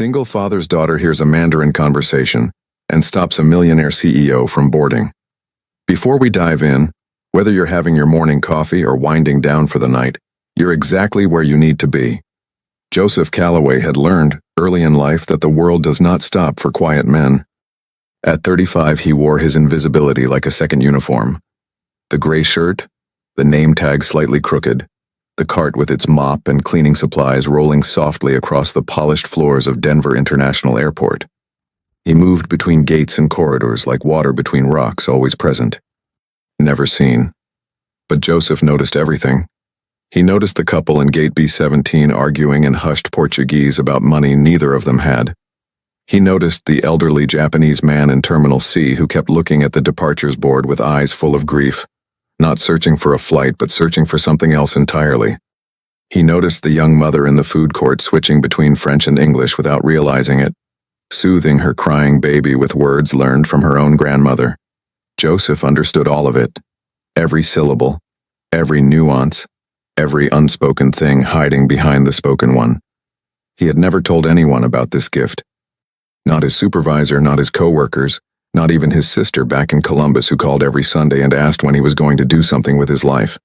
Single father's daughter hears a Mandarin conversation and stops a millionaire CEO from boarding. Before we dive in, whether you're having your morning coffee or winding down for the night, you're exactly where you need to be. Joseph Calloway had learned early in life that the world does not stop for quiet men. At 35, he wore his invisibility like a second uniform. The gray shirt, the name tag slightly crooked, the cart with its mop and cleaning supplies rolling softly across the polished floors of Denver International Airport. He moved between gates and corridors like water between rocks, always present. Never seen. But Joseph noticed everything. He noticed the couple in gate B17 arguing in hushed Portuguese about money neither of them had. He noticed the elderly Japanese man in Terminal C who kept looking at the departures board with eyes full of grief, not searching for a flight but searching for something else entirely. He noticed the young mother in the food court switching between French and English without realizing it, soothing her crying baby with words learned from her own grandmother. Joseph understood all of it, every syllable, every nuance, every unspoken thing hiding behind the spoken one. He had never told anyone about this gift. Not his supervisor, not his co-workers, not even his sister back in Columbus who called every Sunday and asked when he was going to do something with his life.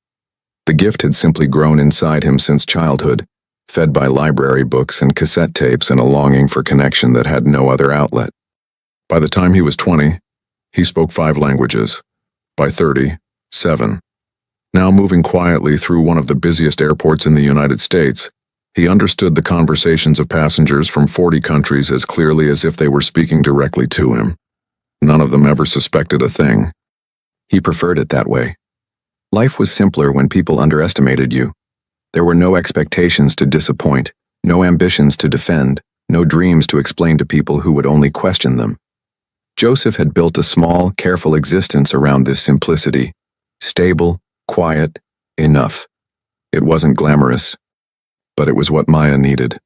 The gift had simply grown inside him since childhood, fed by library books and cassette tapes and a longing for connection that had no other outlet. By the time he was 20, he spoke 5 languages. By 30, 7. Now moving quietly through one of the busiest airports in the United States, he understood the conversations of passengers from 40 countries as clearly as if they were speaking directly to him. None of them ever suspected a thing. He preferred it that way. Life was simpler when people underestimated you. There were no expectations to disappoint, no ambitions to defend, no dreams to explain to people who would only question them. Joseph had built a small, careful existence around this simplicity. Stable, quiet, enough. It wasn't glamorous, but it was what Maya needed.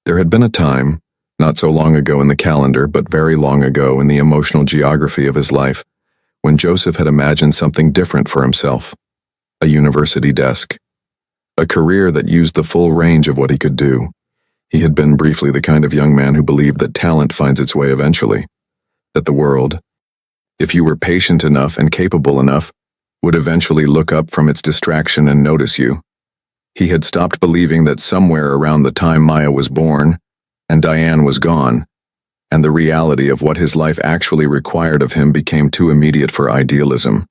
There had been a time, not so long ago in the calendar, but very long ago in the emotional geography of his life, when Joseph had imagined something different for himself. A university desk. A career that used the full range of what he could do. He had been briefly the kind of young man who believed that talent finds its way eventually. That the world, if you were patient enough and capable enough, would eventually look up from its distraction and notice you. He had stopped believing that somewhere around the time Maya was born, and Diane was gone, and the reality of what his life actually required of him became too immediate for idealism.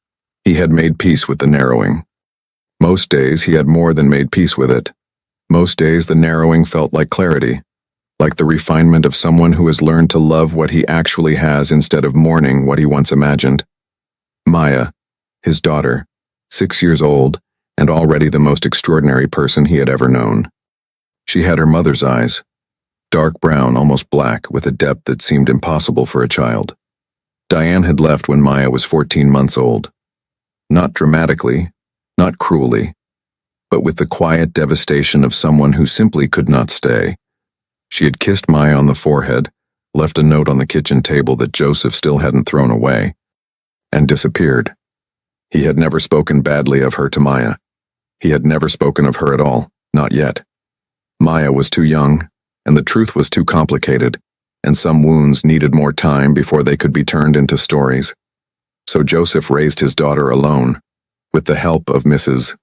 He had made peace with the narrowing. Most days he had more than made peace with it. Most days the narrowing felt like clarity, like the refinement of someone who has learned to love what he actually has instead of mourning what he once imagined. Maya, his daughter, 6 years old, and already the most extraordinary person he had ever known. She had her mother's eyes, dark brown, almost black, with a depth that seemed impossible for a child. Diane had left when Maya was 14 months old. Not dramatically, not cruelly, but with the quiet devastation of someone who simply could not stay. She had kissed Maya on the forehead, left a note on the kitchen table that Joseph still hadn't thrown away, and disappeared. He had never spoken badly of her to Maya. He had never spoken of her at all, not yet. Maya was too young, and the truth was too complicated, and some wounds needed more time before they could be turned into stories. So Joseph raised his daughter alone, with the help of Mrs.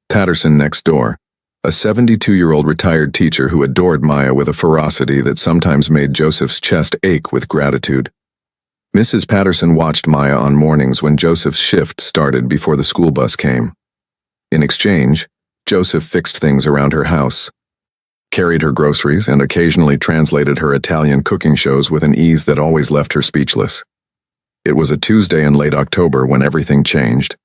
Patterson next door, a 72-year-old retired teacher who adored Maya with a ferocity that sometimes made Joseph's chest ache with gratitude. Mrs. Patterson watched Maya on mornings when Joseph's shift started before the school bus came. In exchange, Joseph fixed things around her house, carried her groceries, and occasionally translated her Italian cooking shows with an ease that always left her speechless. It was a Tuesday in late October when everything changed.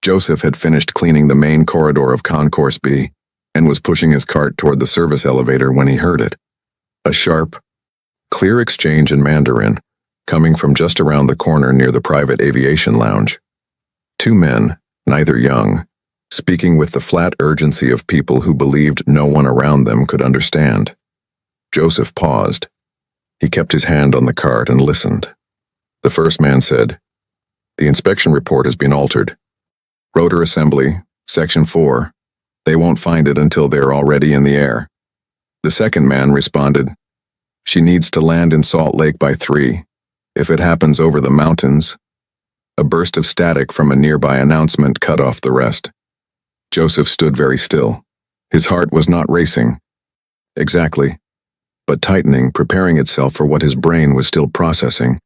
Joseph had finished cleaning the main corridor of Concourse B and was pushing his cart toward the service elevator when he heard it. A sharp, clear exchange in Mandarin, coming from just around the corner near the private aviation lounge. 2 men, neither young, speaking with the flat urgency of people who believed no one around them could understand. Joseph paused. He kept his hand on the cart and listened. The first man said, "The inspection report has been altered. Rotor assembly, section 4. They won't find it until they're already in the air." The second man responded, She needs to land in Salt Lake by 3. If it happens over the mountains. A burst of static from a nearby announcement cut off the rest. Joseph stood very still. His heart was not racing. Exactly. But tightening, preparing itself for what his brain was still processing.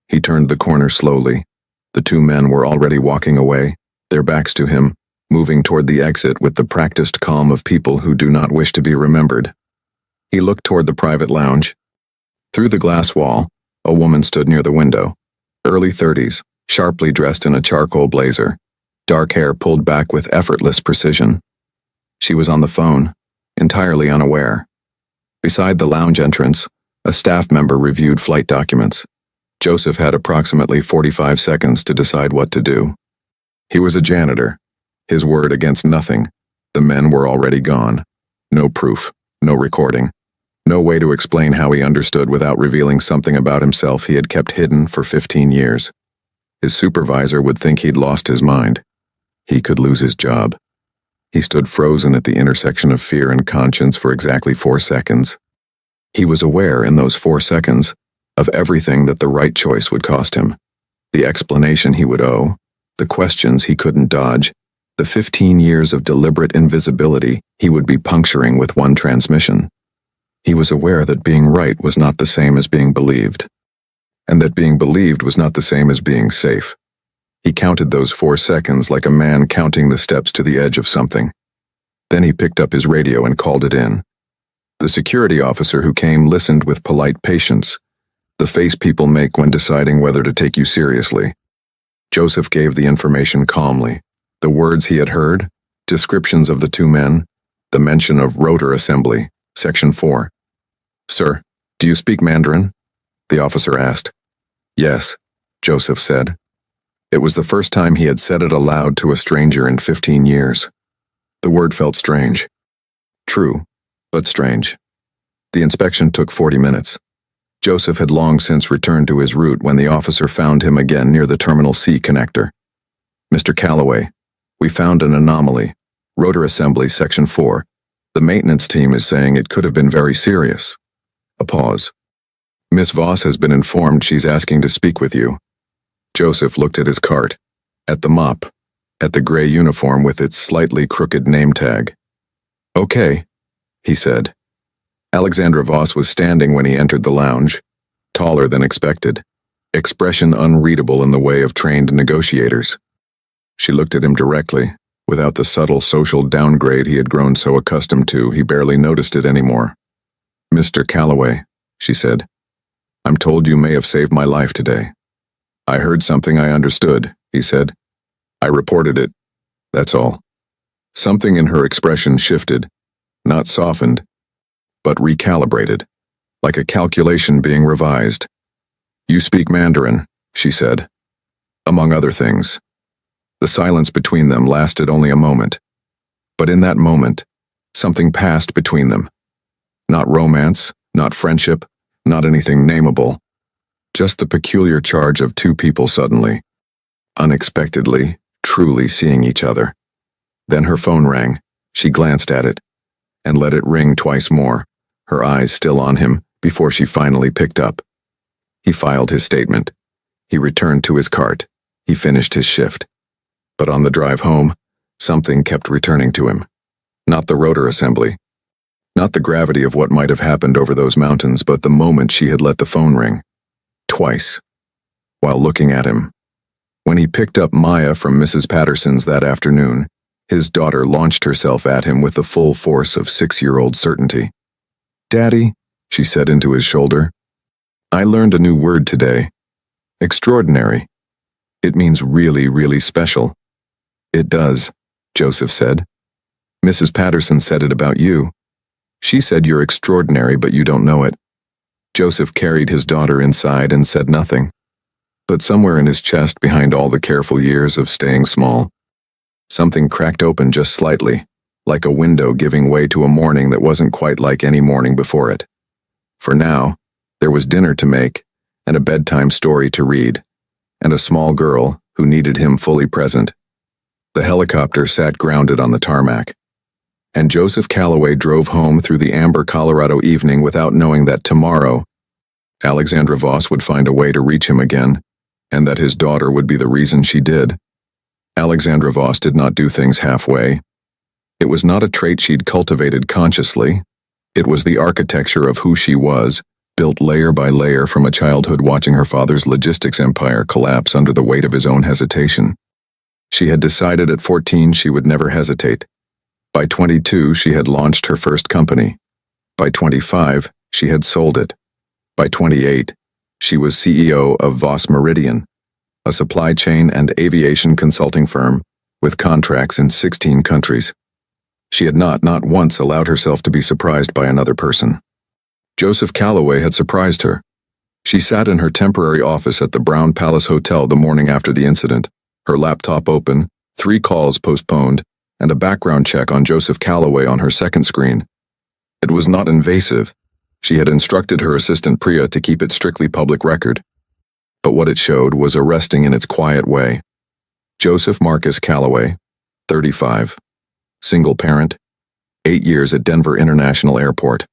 He turned the corner slowly. The two men were already walking away, their backs to him, moving toward the exit with the practiced calm of people who do not wish to be remembered. He looked toward the private lounge. Through the glass wall, a woman stood near the window, early 30s, sharply dressed in a charcoal blazer, dark hair pulled back with effortless precision. She was on the phone, entirely unaware. Beside the lounge entrance, a staff member reviewed flight documents. Joseph had approximately 45 seconds to decide what to do. He was a janitor. His word against nothing. The men were already gone. No proof, no recording. No way to explain how he understood without revealing something about himself he had kept hidden for 15 years. His supervisor would think he'd lost his mind. He could lose his job. He stood frozen at the intersection of fear and conscience for exactly 4 seconds. He was aware in those 4 seconds of everything that the right choice would cost him. The explanation he would owe, the questions he couldn't dodge, the 15 years of deliberate invisibility he would be puncturing with one transmission. He was aware that being right was not the same as being believed, and that being believed was not the same as being safe. He counted those 4 seconds like a man counting the steps to the edge of something. Then he picked up his radio and called it in. The security officer who came listened with polite patience, the face people make when deciding whether to take you seriously. Joseph gave the information calmly. The words he had heard, descriptions of the two men, the mention of rotor assembly, Section 4. "Sir, do you speak Mandarin?" the officer asked. "Yes," Joseph said. It was the first time he had said it aloud to a stranger in 15 years. The word felt strange. True, but strange. The inspection took 40 minutes. Joseph had long since returned to his route when the officer found him again near the Terminal C connector. "Mr. Calloway, we found an anomaly. Rotor assembly, Section 4. The maintenance team is saying it could have been very serious." A pause. "Miss Voss has been informed she's asking to speak with you." Joseph looked at his cart, at the mop, at the gray uniform with its slightly crooked name tag. "Okay," he said. Alexandra Voss was standing when he entered the lounge, taller than expected, expression unreadable in the way of trained negotiators. She looked at him directly, without the subtle social downgrade he had grown so accustomed to he barely noticed it anymore. "Mr. Calloway," she said, "I'm told you may have saved my life today." "I heard something I understood," he said. "I reported it. That's all." Something in her expression shifted, not softened, but recalibrated, like a calculation being revised. "You speak Mandarin," she said. Among other things. The silence between them lasted only a moment. But in that moment, something passed between them. Not romance, not friendship, not anything nameable. Just the peculiar charge of two people suddenly, unexpectedly, truly seeing each other. Then her phone rang. She glanced at it, and let it ring twice more, her eyes still on him, before she finally picked up. He filed his statement. He returned to his cart. He finished his shift. But on the drive home, something kept returning to him. Not the rotor assembly. Not the gravity of what might have happened over those mountains, but the moment she had let the phone ring. Twice. While looking at him. When he picked up Maya from Mrs. Patterson's that afternoon, his daughter launched herself at him with the full force of 6-year-old certainty. "Daddy," she said into his shoulder, "I learned a new word today. Extraordinary. It means really, really special." "It does," Joseph said. "Mrs. Patterson said it about you. She said you're extraordinary, but you don't know it." Joseph carried his daughter inside and said nothing. But somewhere in his chest, behind all the careful years of staying small, something cracked open just slightly, like a window giving way to a morning that wasn't quite like any morning before it. For now, there was dinner to make, and a bedtime story to read, and a small girl who needed him fully present. The helicopter sat grounded on the tarmac. And Joseph Calloway drove home through the amber Colorado evening without knowing that tomorrow, Alexandra Voss would find a way to reach him again, and that his daughter would be the reason she did. Alexandra Voss did not do things halfway. It was not a trait she'd cultivated consciously. It was the architecture of who she was, built layer by layer from a childhood watching her father's logistics empire collapse under the weight of his own hesitation. She had decided at 14 she would never hesitate. By 22, she had launched her first company. By 25, she had sold it. By 28, she was CEO of Voss Meridian, a supply chain and aviation consulting firm with contracts in 16 countries. She had not once allowed herself to be surprised by another person. Joseph Calloway had surprised her. She sat in her temporary office at the Brown Palace Hotel the morning after the incident, her laptop open, 3 calls postponed, and a background check on Joseph Calloway on her second screen. It was not invasive. She had instructed her assistant Priya to keep it strictly public record. But what it showed was arresting in its quiet way. Joseph Marcus Calloway, 35. Single parent, 8 years at Denver International Airport.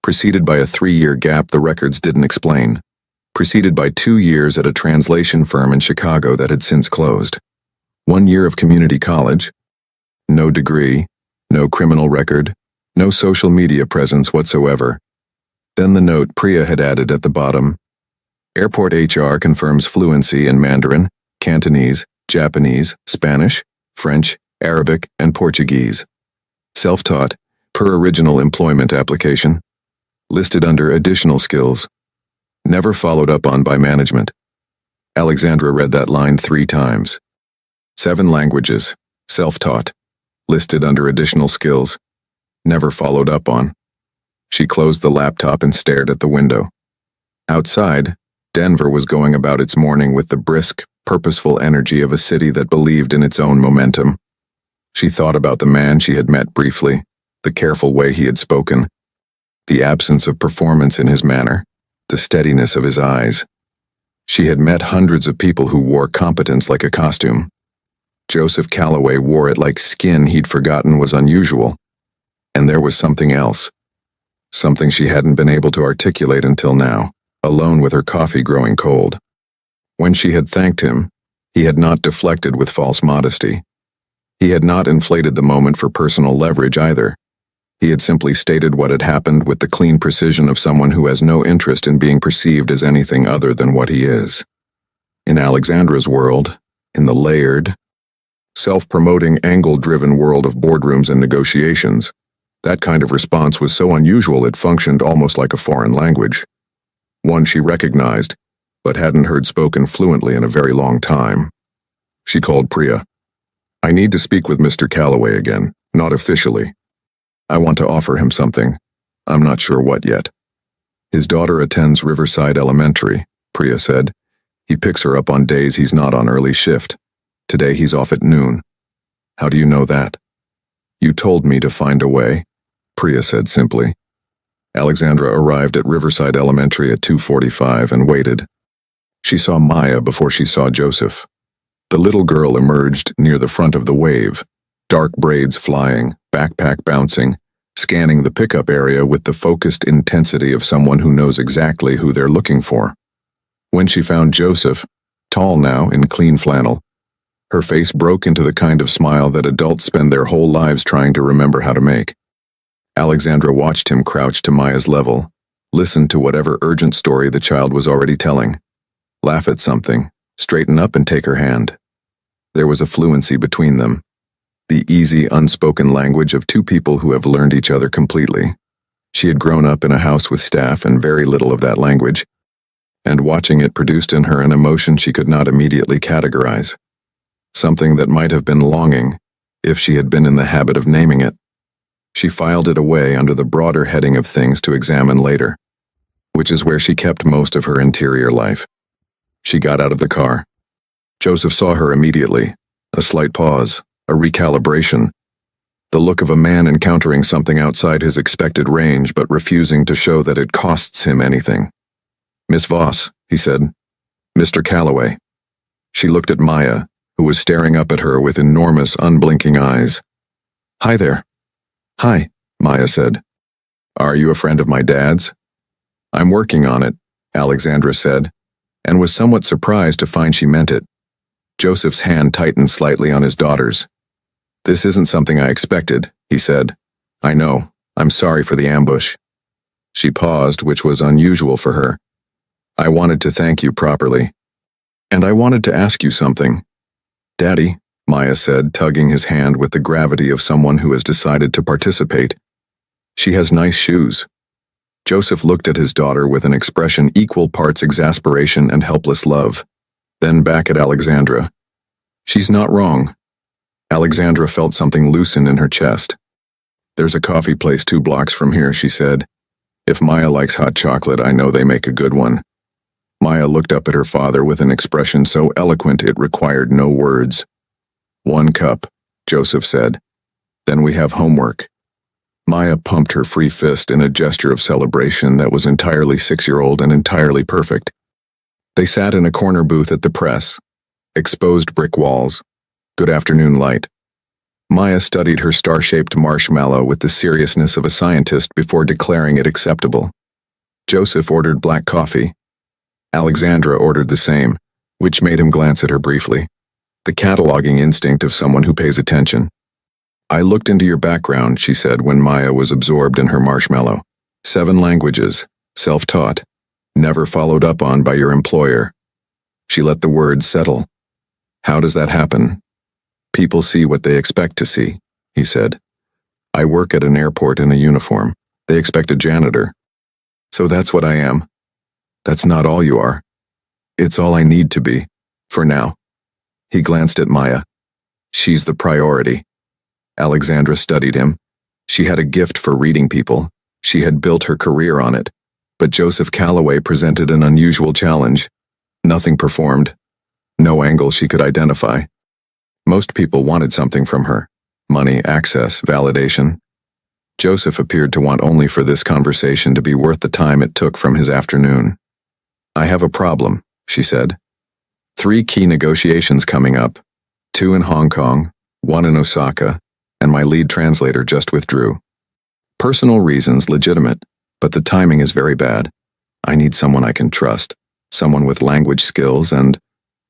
Preceded by a 3-year gap the records didn't explain. Preceded by 2 years at a translation firm in Chicago that had since closed. 1 year of community college. No degree, no criminal record, no social media presence whatsoever. Then the note Priya had added at the bottom. Airport HR confirms fluency in Mandarin, Cantonese, Japanese, Spanish, French, Arabic, and Portuguese. Self-taught, per original employment application. Listed under additional skills. Never followed up on by management. Alexandra read that line 3 times. 7 languages, self-taught. Listed under additional skills. Never followed up on. She closed the laptop and stared at the window. Outside, Denver was going about its morning with the brisk, purposeful energy of a city that believed in its own momentum. She thought about the man she had met briefly, the careful way he had spoken, the absence of performance in his manner, the steadiness of his eyes. She had met hundreds of people who wore competence like a costume. Joseph Calloway wore it like skin he'd forgotten was unusual. And there was something else. Something she hadn't been able to articulate until now, alone with her coffee growing cold. When she had thanked him, he had not deflected with false modesty. He had not inflated the moment for personal leverage either. He had simply stated what had happened with the clean precision of someone who has no interest in being perceived as anything other than what he is. In Alexandra's world, in the layered, self-promoting, angle-driven world of boardrooms and negotiations, that kind of response was so unusual it functioned almost like a foreign language. One she recognized, but hadn't heard spoken fluently in a very long time. She called Priya. I need to speak with Mr. Calloway again, not officially. I want to offer him something. I'm not sure what yet. His daughter attends Riverside Elementary, Priya said. He picks her up on days he's not on early shift. Today he's off at noon. How do you know that? You told me to find a way, Priya said simply. Alexandra arrived at Riverside Elementary at 2:45 and waited. She saw Maya before she saw Joseph. The little girl emerged near the front of the wave, dark braids flying, backpack bouncing, scanning the pickup area with the focused intensity of someone who knows exactly who they're looking for. When she found Joseph, tall now in clean flannel, her face broke into the kind of smile that adults spend their whole lives trying to remember how to make. Alexandra watched him crouch to Maya's level, listen to whatever urgent story the child was already telling, laugh at something, straighten up and take her hand. There was a fluency between them, the easy, unspoken language of 2 people who have learned each other completely. She had grown up in a house with staff and very little of that language, and watching it produced in her an emotion she could not immediately categorize. Something that might have been longing, if she had been in the habit of naming it. She filed it away under the broader heading of things to examine later, which is where she kept most of her interior life. She got out of the car. Joseph saw her immediately, a slight pause, a recalibration, the look of a man encountering something outside his expected range but refusing to show that it costs him anything. Miss Voss, he said. Mr. Calloway. She looked at Maya, who was staring up at her with enormous, unblinking eyes. Hi there. Hi, Maya said. Are you a friend of my dad's? I'm working on it, Alexandra said, and was somewhat surprised to find she meant it. Joseph's hand tightened slightly on his daughter's. This isn't something I expected, he said. I know. I'm sorry for the ambush. She paused, which was unusual for her. I wanted to thank you properly. And I wanted to ask you something. Daddy, Maya said, tugging his hand with the gravity of someone who has decided to participate. She has nice shoes. Joseph looked at his daughter with an expression equal parts exasperation and helpless love. Then back at Alexandra. She's not wrong. Alexandra felt something loosen in her chest. There's a coffee place 2 blocks from here, she said. If Maya likes hot chocolate, I know they make a good one. Maya looked up at her father with an expression so eloquent it required no words. 1 cup, Joseph said. Then we have homework. Maya pumped her free fist in a gesture of celebration that was entirely 6-year-old and entirely perfect. They sat in a corner booth at the press. Exposed brick walls. Good afternoon light. Maya studied her star-shaped marshmallow with the seriousness of a scientist before declaring it acceptable. Joseph ordered black coffee. Alexandra ordered the same, which made him glance at her briefly. The cataloging instinct of someone who pays attention. I looked into your background, she said when Maya was absorbed in her marshmallow. 7 languages, self-taught, never followed up on by your employer. She let the words settle. How does that happen? People see what they expect to see, he said. I work at an airport in a uniform. They expect a janitor. So that's what I am. That's not all you are. It's all I need to be, for now. He glanced at Maya. She's the priority. Alexandra studied him. She had a gift for reading people. She had built her career on it. But Joseph Calloway presented an unusual challenge. Nothing performed. No angle she could identify. Most people wanted something from her. Money, access, validation. Joseph appeared to want only for this conversation to be worth the time it took from his afternoon. I have a problem, she said. 3 key negotiations coming up. 2 in Hong Kong, 1 in Osaka, and my lead translator just withdrew. Personal reasons legitimate, but the timing is very bad. I need someone I can trust, someone with language skills and,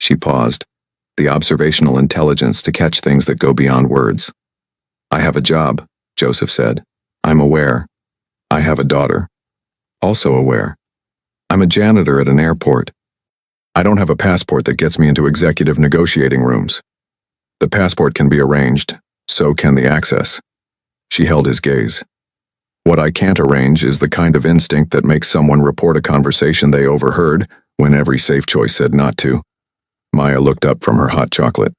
she paused, the observational intelligence to catch things that go beyond words. I have a job, Joseph said. I'm aware. I have a daughter. Also aware. I'm a janitor at an airport. I don't have a passport that gets me into executive negotiating rooms. The passport can be arranged, so can the access. She held his gaze. What I can't arrange is the kind of instinct that makes someone report a conversation they overheard when every safe choice said not to. Maya looked up from her hot chocolate.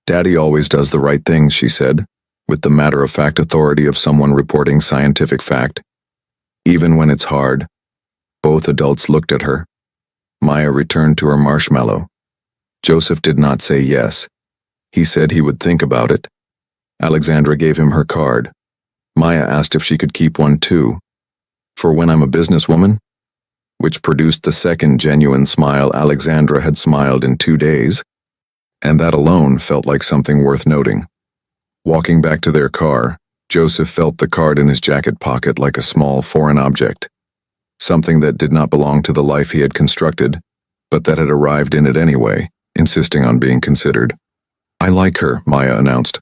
Daddy always does the right things, she said, with the matter-of-fact authority of someone reporting scientific fact. Even when it's hard. Both adults looked at her. Maya returned to her marshmallow. Joseph did not say yes. He said he would think about it. Alexandra gave him her card. Maya asked if she could keep one too. For when I'm a businesswoman? Which produced the second genuine smile Alexandra had smiled in 2 days, and that alone felt like something worth noting. Walking back to their car, Joseph felt the card in his jacket pocket like a small foreign object, something that did not belong to the life he had constructed, but that had arrived in it anyway, insisting on being considered. I like her, Maya announced.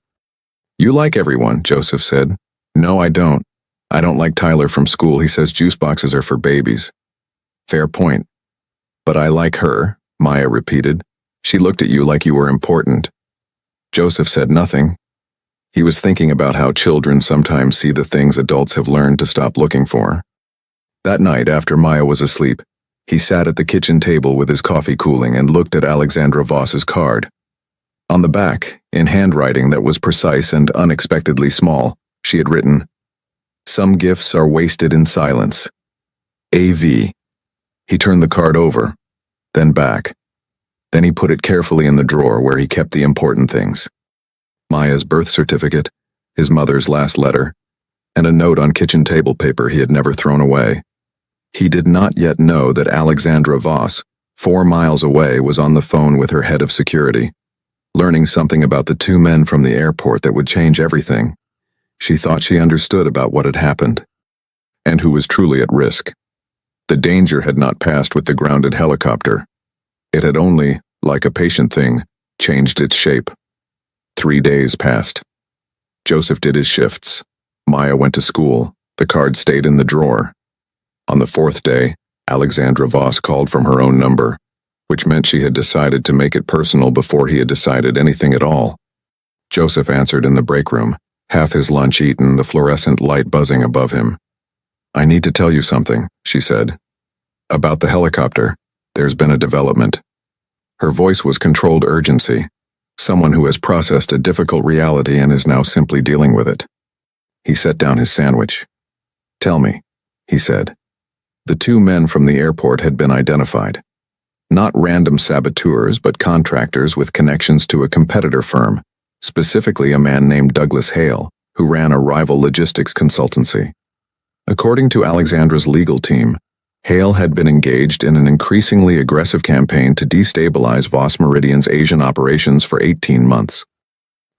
You like everyone, Joseph said. No, I don't. I don't like Tyler from school. He says juice boxes are for babies. Fair point. But I like her, Maya repeated. She looked at you like you were important. Joseph said nothing. He was thinking about how children sometimes see the things adults have learned to stop looking for. That night, after Maya was asleep, he sat at the kitchen table with his coffee cooling and looked at Alexandra Voss's card. On the back, in handwriting that was precise and unexpectedly small, she had written, Some gifts are wasted in silence. A.V. He turned the card over, then back. Then he put it carefully in the drawer where he kept the important things. Maya's birth certificate, his mother's last letter, and a note on kitchen table paper he had never thrown away. He did not yet know that Alexandra Voss, 4 miles away, was on the phone with her head of security, learning something about the 2 men from the airport that would change everything. She thought she understood about what had happened, and who was truly at risk. The danger had not passed with the grounded helicopter. It had only, like a patient thing, changed its shape. 3 days passed. Joseph did his shifts. Maya went to school. The card stayed in the drawer. On the 4th day, Alexandra Voss called from her own number, which meant she had decided to make it personal before he had decided anything at all. Joseph answered in the break room, half his lunch eaten, the fluorescent light buzzing above him. "I need to tell you something," she said. "About the helicopter. There's been a development." Her voice was controlled urgency, someone who has processed a difficult reality and is now simply dealing with it. He set down his sandwich. "Tell me," he said. The 2 men from the airport had been identified. Not random saboteurs, but contractors with connections to a competitor firm, specifically a man named Douglas Hale, who ran a rival logistics consultancy. According to Alexandra's legal team, Hale had been engaged in an increasingly aggressive campaign to destabilize Voss Meridian's Asian operations for 18 months.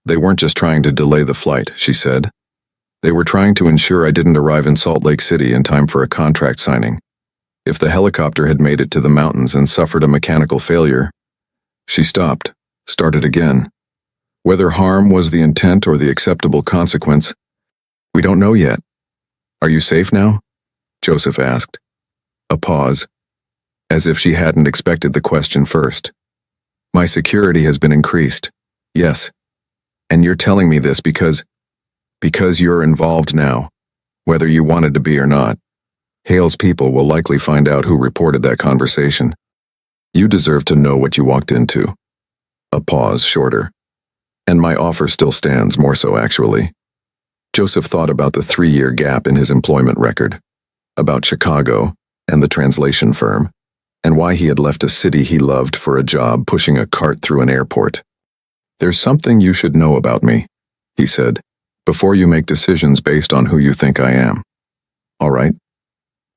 "They weren't just trying to delay the flight," she said. "They were trying to ensure I didn't arrive in Salt Lake City in time for a contract signing. If the helicopter had made it to the mountains and suffered a mechanical failure..." She stopped, started again. "Whether harm was the intent or the acceptable consequence, we don't know yet. Are you safe now?" Joseph asked. A pause, as if she hadn't expected the question first. "My security has been increased. Yes. And you're telling me this because you're involved now, whether you wanted to be or not. Hale's people will likely find out who reported that conversation. You deserve to know what you walked into." A pause, shorter. "And my offer still stands, more so actually." Joseph thought about the 3-year gap in his employment record, about Chicago and the translation firm, and why he had left a city he loved for a job pushing a cart through an airport. "There's something you should know about me," he said, "before you make decisions based on who you think I am. All right?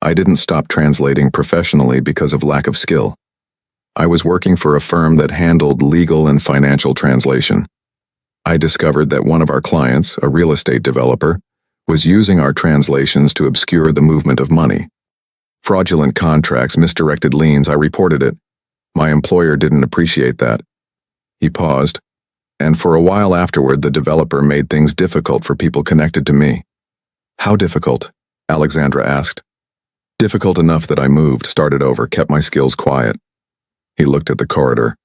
I didn't stop translating professionally because of lack of skill. I was working for a firm that handled legal and financial translation. I discovered that one of our clients, a real estate developer, was using our translations to obscure the movement of money. Fraudulent contracts, misdirected liens, I reported it. My employer didn't appreciate that." He paused, and for a while afterward the developer made things difficult for people connected to me. "How difficult?" Alexandra asked. "Difficult enough that I moved, started over, kept my skills quiet." He looked at the corridor.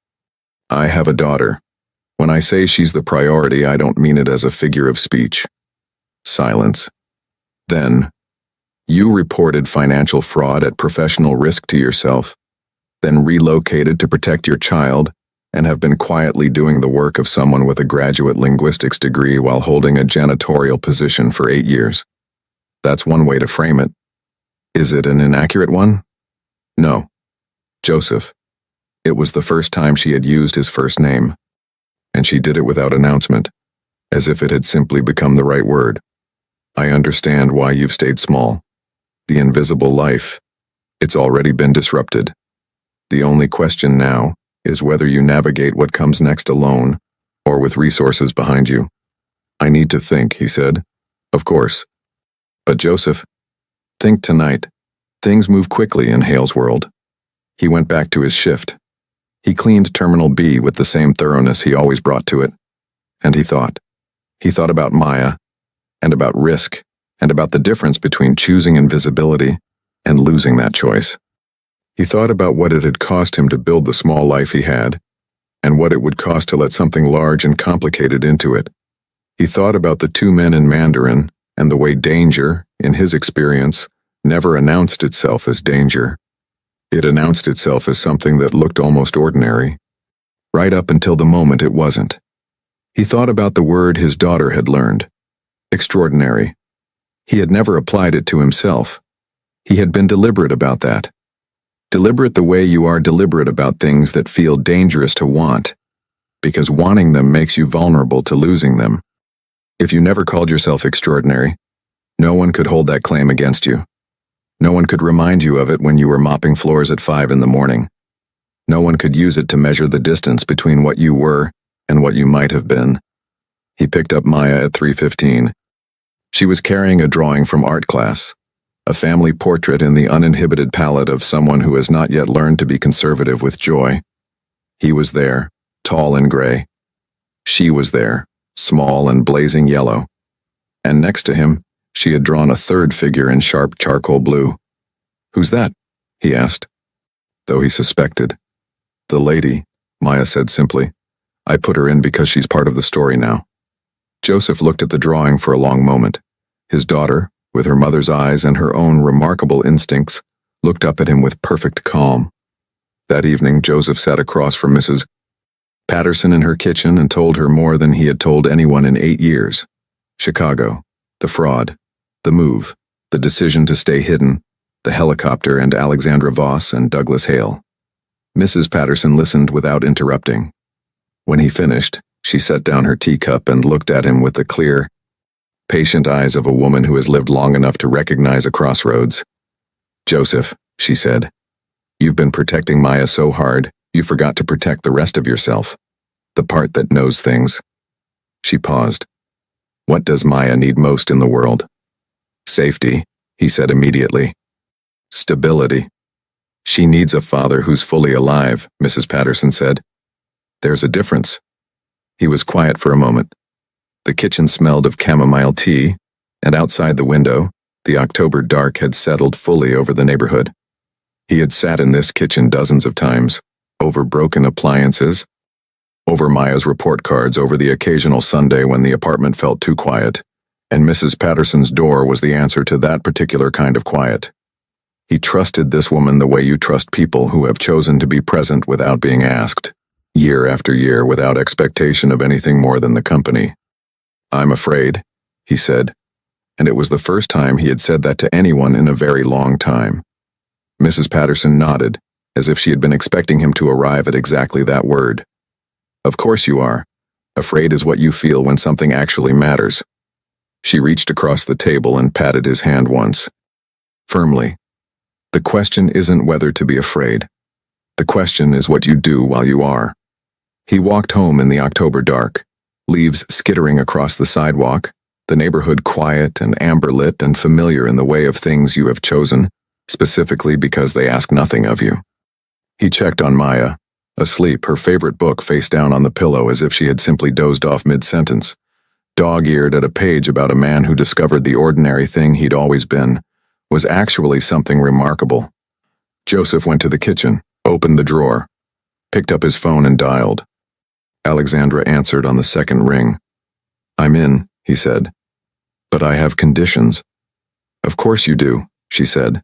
"I have a daughter. When I say she's the priority, I don't mean it as a figure of speech." Silence. Then, "You reported financial fraud at professional risk to yourself, then relocated to protect your child, and have been quietly doing the work of someone with a graduate linguistics degree while holding a janitorial position for 8 years. That's one way to frame it. Is it an inaccurate one?" "No." "Joseph." It was the first time she had used his first name, and she did it without announcement, as if it had simply become the right word. "I understand why you've stayed small. The invisible life, it's already been disrupted. The only question now is whether you navigate what comes next alone or with resources behind you." "I need to think," he said. "Of course. But Joseph, think tonight. Things move quickly in Hale's world." He went back to his shift. He cleaned Terminal B with the same thoroughness he always brought to it. And he thought. He thought about Maya, and about risk, and about the difference between choosing invisibility and losing that choice. He thought about what it had cost him to build the small life he had, and what it would cost to let something large and complicated into it. He thought about the 2 men in Mandarin, and the way danger, in his experience, never announced itself as danger. It announced itself as something that looked almost ordinary, right up until the moment it wasn't. He thought about the word his daughter had learned, extraordinary. He had never applied it to himself. He had been deliberate about that. Deliberate the way you are deliberate about things that feel dangerous to want, because wanting them makes you vulnerable to losing them. If you never called yourself extraordinary, no one could hold that claim against you. No one could remind you of it when you were mopping floors at 5 in the morning. No one could use it to measure the distance between what you were and what you might have been. He picked up Maya at 3:15. She was carrying a drawing from art class, a family portrait in the uninhibited palette of someone who has not yet learned to be conservative with joy. He was there, tall and gray. She was there, small and blazing yellow. And next to him, she had drawn a third figure in sharp charcoal blue. "Who's that?" he asked, though he suspected. "The lady," Maya said simply. "I put her in because she's part of the story now." Joseph looked at the drawing for a long moment. His daughter, with her mother's eyes and her own remarkable instincts, looked up at him with perfect calm. That evening, Joseph sat across from Mrs. Patterson in her kitchen and told her more than he had told anyone in 8 years. Chicago, the fraud, the move, the decision to stay hidden, the helicopter and Alexandra Voss and Douglas Hale. Mrs. Patterson listened without interrupting. When he finished, she set down her teacup and looked at him with the clear, patient eyes of a woman who has lived long enough to recognize a crossroads. "Joseph," she said, "you've been protecting Maya so hard, you forgot to protect the rest of yourself, the part that knows things." She paused. "What does Maya need most in the world?" "Safety," he said immediately. "Stability." "She needs a father who's fully alive," Mrs. Patterson said. "There's a difference." He was quiet for a moment. The kitchen smelled of chamomile tea, and outside the window, the October dark had settled fully over the neighborhood. He had sat in this kitchen dozens of times, over broken appliances, over Maya's report cards, over the occasional Sunday when the apartment felt too quiet, and Mrs. Patterson's door was the answer to that particular kind of quiet. He trusted this woman the way you trust people who have chosen to be present without being asked, year after year without expectation of anything more than the company. "I'm afraid," he said, and it was the first time he had said that to anyone in a very long time. Mrs. Patterson nodded, as if she had been expecting him to arrive at exactly that word. "Of course you are. Afraid is what you feel when something actually matters." She reached across the table and patted his hand once. Firmly. "The question isn't whether to be afraid. The question is what you do while you are." He walked home in the October dark, leaves skittering across the sidewalk, the neighborhood quiet and amber-lit and familiar in the way of things you have chosen, specifically because they ask nothing of you. He checked on Maya, asleep, her favorite book face down on the pillow as if she had simply dozed off mid-sentence, dog-eared at a page about a man who discovered the ordinary thing he'd always been was actually something remarkable. Joseph went to the kitchen, opened the drawer, picked up his phone and dialed. Alexandra answered on the second ring. "I'm in," he said. "But I have conditions." "Of course you do," she said.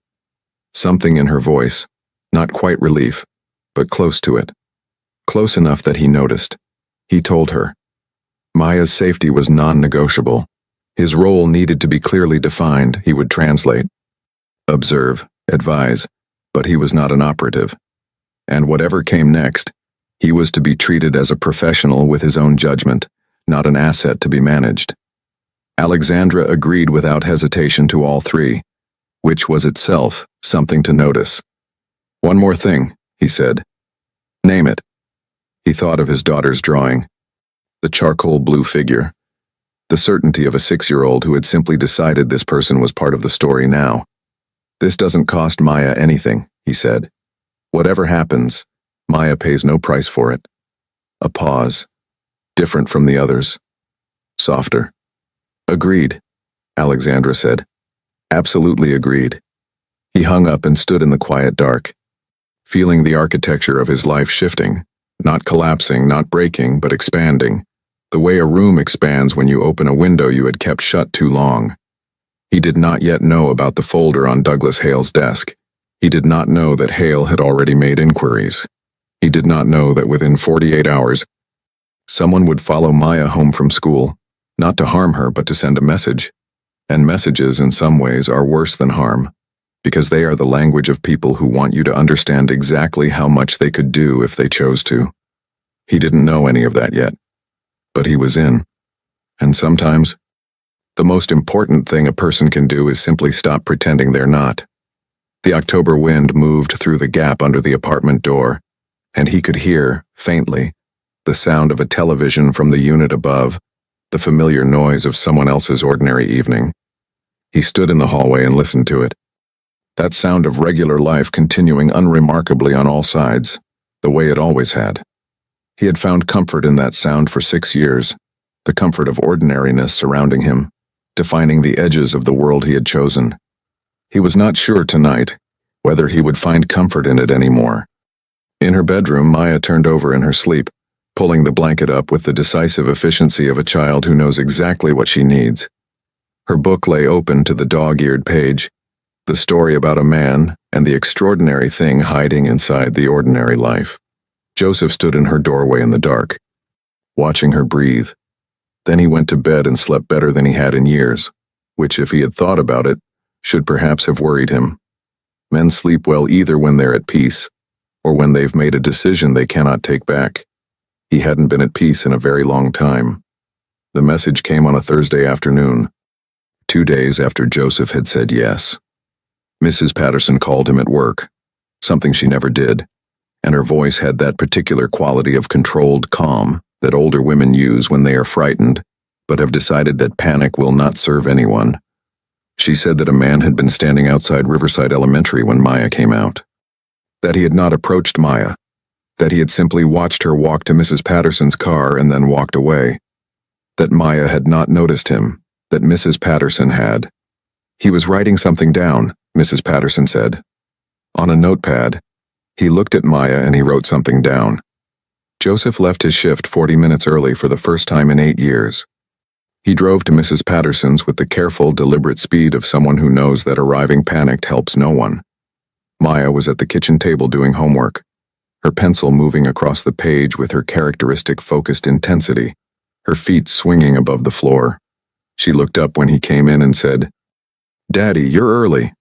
Something in her voice, not quite relief, but close to it. Close enough that he noticed. He told her. Maya's safety was non-negotiable. His role needed to be clearly defined, he would translate. Observe, advise, but he was not an operative. And whatever came next, he was to be treated as a professional with his own judgment, not an asset to be managed. Alexandra agreed without hesitation to all three, which was itself something to notice. "One more thing," he said. "Name it." He thought of his daughter's drawing. The charcoal blue figure. The certainty of a 6-year-old who had simply decided this person was part of the story now. "This doesn't cost Maya anything," he said. "Whatever happens, Maya pays no price for it." A pause. Different from the others. Softer. "Agreed," Alexandra said. "Absolutely agreed." He hung up and stood in the quiet dark, feeling the architecture of his life shifting, not collapsing, not breaking, but expanding, the way a room expands when you open a window you had kept shut too long. He did not yet know about the folder on Douglas Hale's desk. He did not know that Hale had already made inquiries. He did not know that within 48 hours, someone would follow Maya home from school, not to harm her but to send a message. And messages, in some ways, are worse than harm, because they are the language of people who want you to understand exactly how much they could do if they chose to. He didn't know any of that yet, but he was in. And sometimes, the most important thing a person can do is simply stop pretending they're not. The October wind moved through the gap under the apartment door, and he could hear, faintly, the sound of a television from the unit above, the familiar noise of someone else's ordinary evening. He stood in the hallway and listened to it. That sound of regular life continuing unremarkably on all sides, the way it always had. He had found comfort in that sound for 6 years, the comfort of ordinariness surrounding him, defining the edges of the world he had chosen. He was not sure tonight whether he would find comfort in it anymore. In her bedroom, Maya turned over in her sleep, pulling the blanket up with the decisive efficiency of a child who knows exactly what she needs. Her book lay open to the dog-eared page, the story about a man and the extraordinary thing hiding inside the ordinary life. Joseph stood in her doorway in the dark, watching her breathe. Then he went to bed and slept better than he had in years, which, if he had thought about it, should perhaps have worried him. Men sleep well either when they're at peace, or when they've made a decision they cannot take back. He hadn't been at peace in a very long time. The message came on a Thursday afternoon, 2 days after Joseph had said yes. Mrs. Patterson called him at work, something she never did, and her voice had that particular quality of controlled calm that older women use when they are frightened, but have decided that panic will not serve anyone. She said that a man had been standing outside Riverside Elementary when Maya came out. That he had not approached Maya. That he had simply watched her walk to Mrs. Patterson's car and then walked away. That Maya had not noticed him. That Mrs. Patterson had. He was writing something down, Mrs. Patterson said. On a notepad. He looked at Maya and he wrote something down. Joseph left his shift 40 minutes early for the first time in 8 years. He drove to Mrs. Patterson's with the careful, deliberate speed of someone who knows that arriving panicked helps no one. Maya was at the kitchen table doing homework, her pencil moving across the page with her characteristic focused intensity, her feet swinging above the floor. She looked up when he came in and said, "Daddy, you're early,"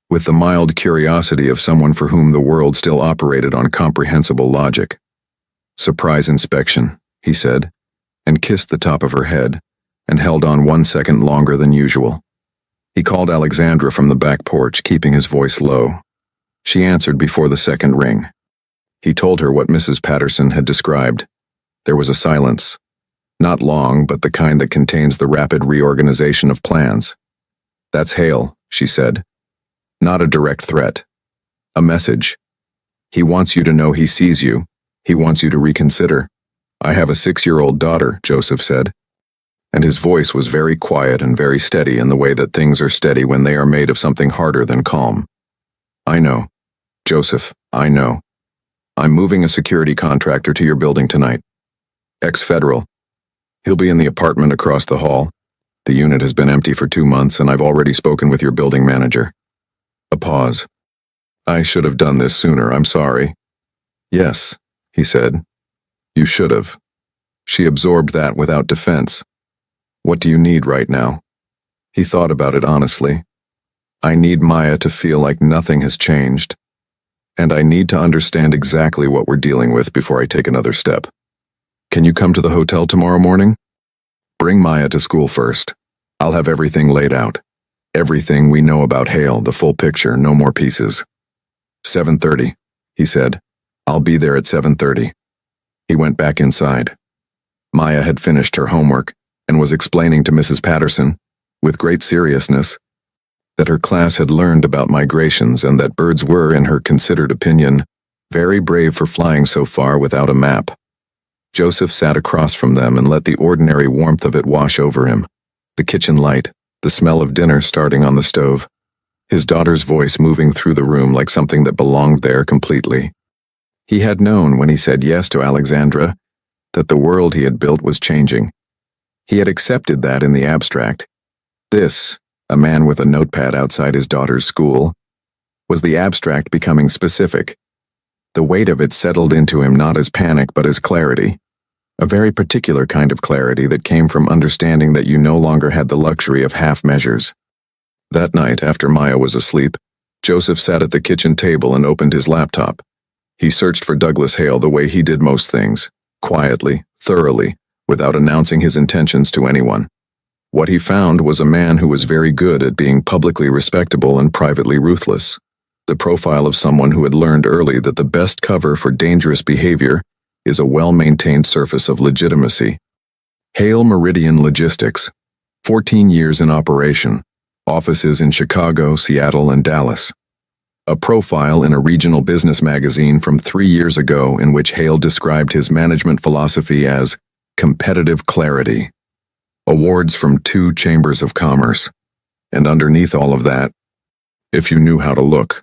with the mild curiosity of someone for whom the world still operated on comprehensible logic. "Surprise inspection," he said, and kissed the top of her head, and held on 1 second longer than usual. He called Alexandra from the back porch, keeping his voice low. She answered before the second ring. He told her what Mrs. Patterson had described. There was a silence. Not long, but the kind that contains the rapid reorganization of plans. "That's Hale," she said. "Not a direct threat. A message. He wants you to know he sees you. He wants you to reconsider. I have a 6-year-old daughter," Joseph said. And his voice was very quiet and very steady in the way that things are steady when they are made of something harder than calm. "I know. Joseph, I know. I'm moving a security contractor to your building tonight. Ex-federal. He'll be in the apartment across the hall. The unit has been empty for 2 months and I've already spoken with your building manager." A pause. "I should have done this sooner, I'm sorry." "Yes," he said. "You should have." She absorbed that without defense. "What do you need right now?" He thought about it honestly. "I need Maya to feel like nothing has changed. And I need to understand exactly what we're dealing with before I take another step. Can you come to the hotel tomorrow morning? Bring Maya to school first. I'll have everything laid out. Everything we know about Hale, the full picture, no more pieces." 7:30, he said. "I'll be there at 7:30. He went back inside. Maya had finished her homework and was explaining to Mrs. Patterson, with great seriousness, that her class had learned about migrations and that birds were, in her considered opinion, very brave for flying so far without a map. Joseph sat across from them and let the ordinary warmth of it wash over him, the kitchen light, the smell of dinner starting on the stove, his daughter's voice moving through the room like something that belonged there completely. He had known when he said yes to Alexandra that the world he had built was changing. He had accepted that in the abstract. This, a man with a notepad outside his daughter's school, was the abstract becoming specific. The weight of it settled into him not as panic but as clarity, a very particular kind of clarity that came from understanding that you no longer had the luxury of half measures. That night, after Maya was asleep, Joseph sat at the kitchen table and opened his laptop. He searched for Douglas Hale the way he did most things, quietly, thoroughly, without announcing his intentions to anyone. What he found was a man who was very good at being publicly respectable and privately ruthless. The profile of someone who had learned early that the best cover for dangerous behavior is a well-maintained surface of legitimacy. Hale Meridian Logistics, 14 years in operation, offices in Chicago, Seattle, and Dallas. A profile in a regional business magazine from 3 years ago in which Hale described his management philosophy as competitive clarity. Awards from 2 chambers of commerce. And underneath all of that, if you knew how to look,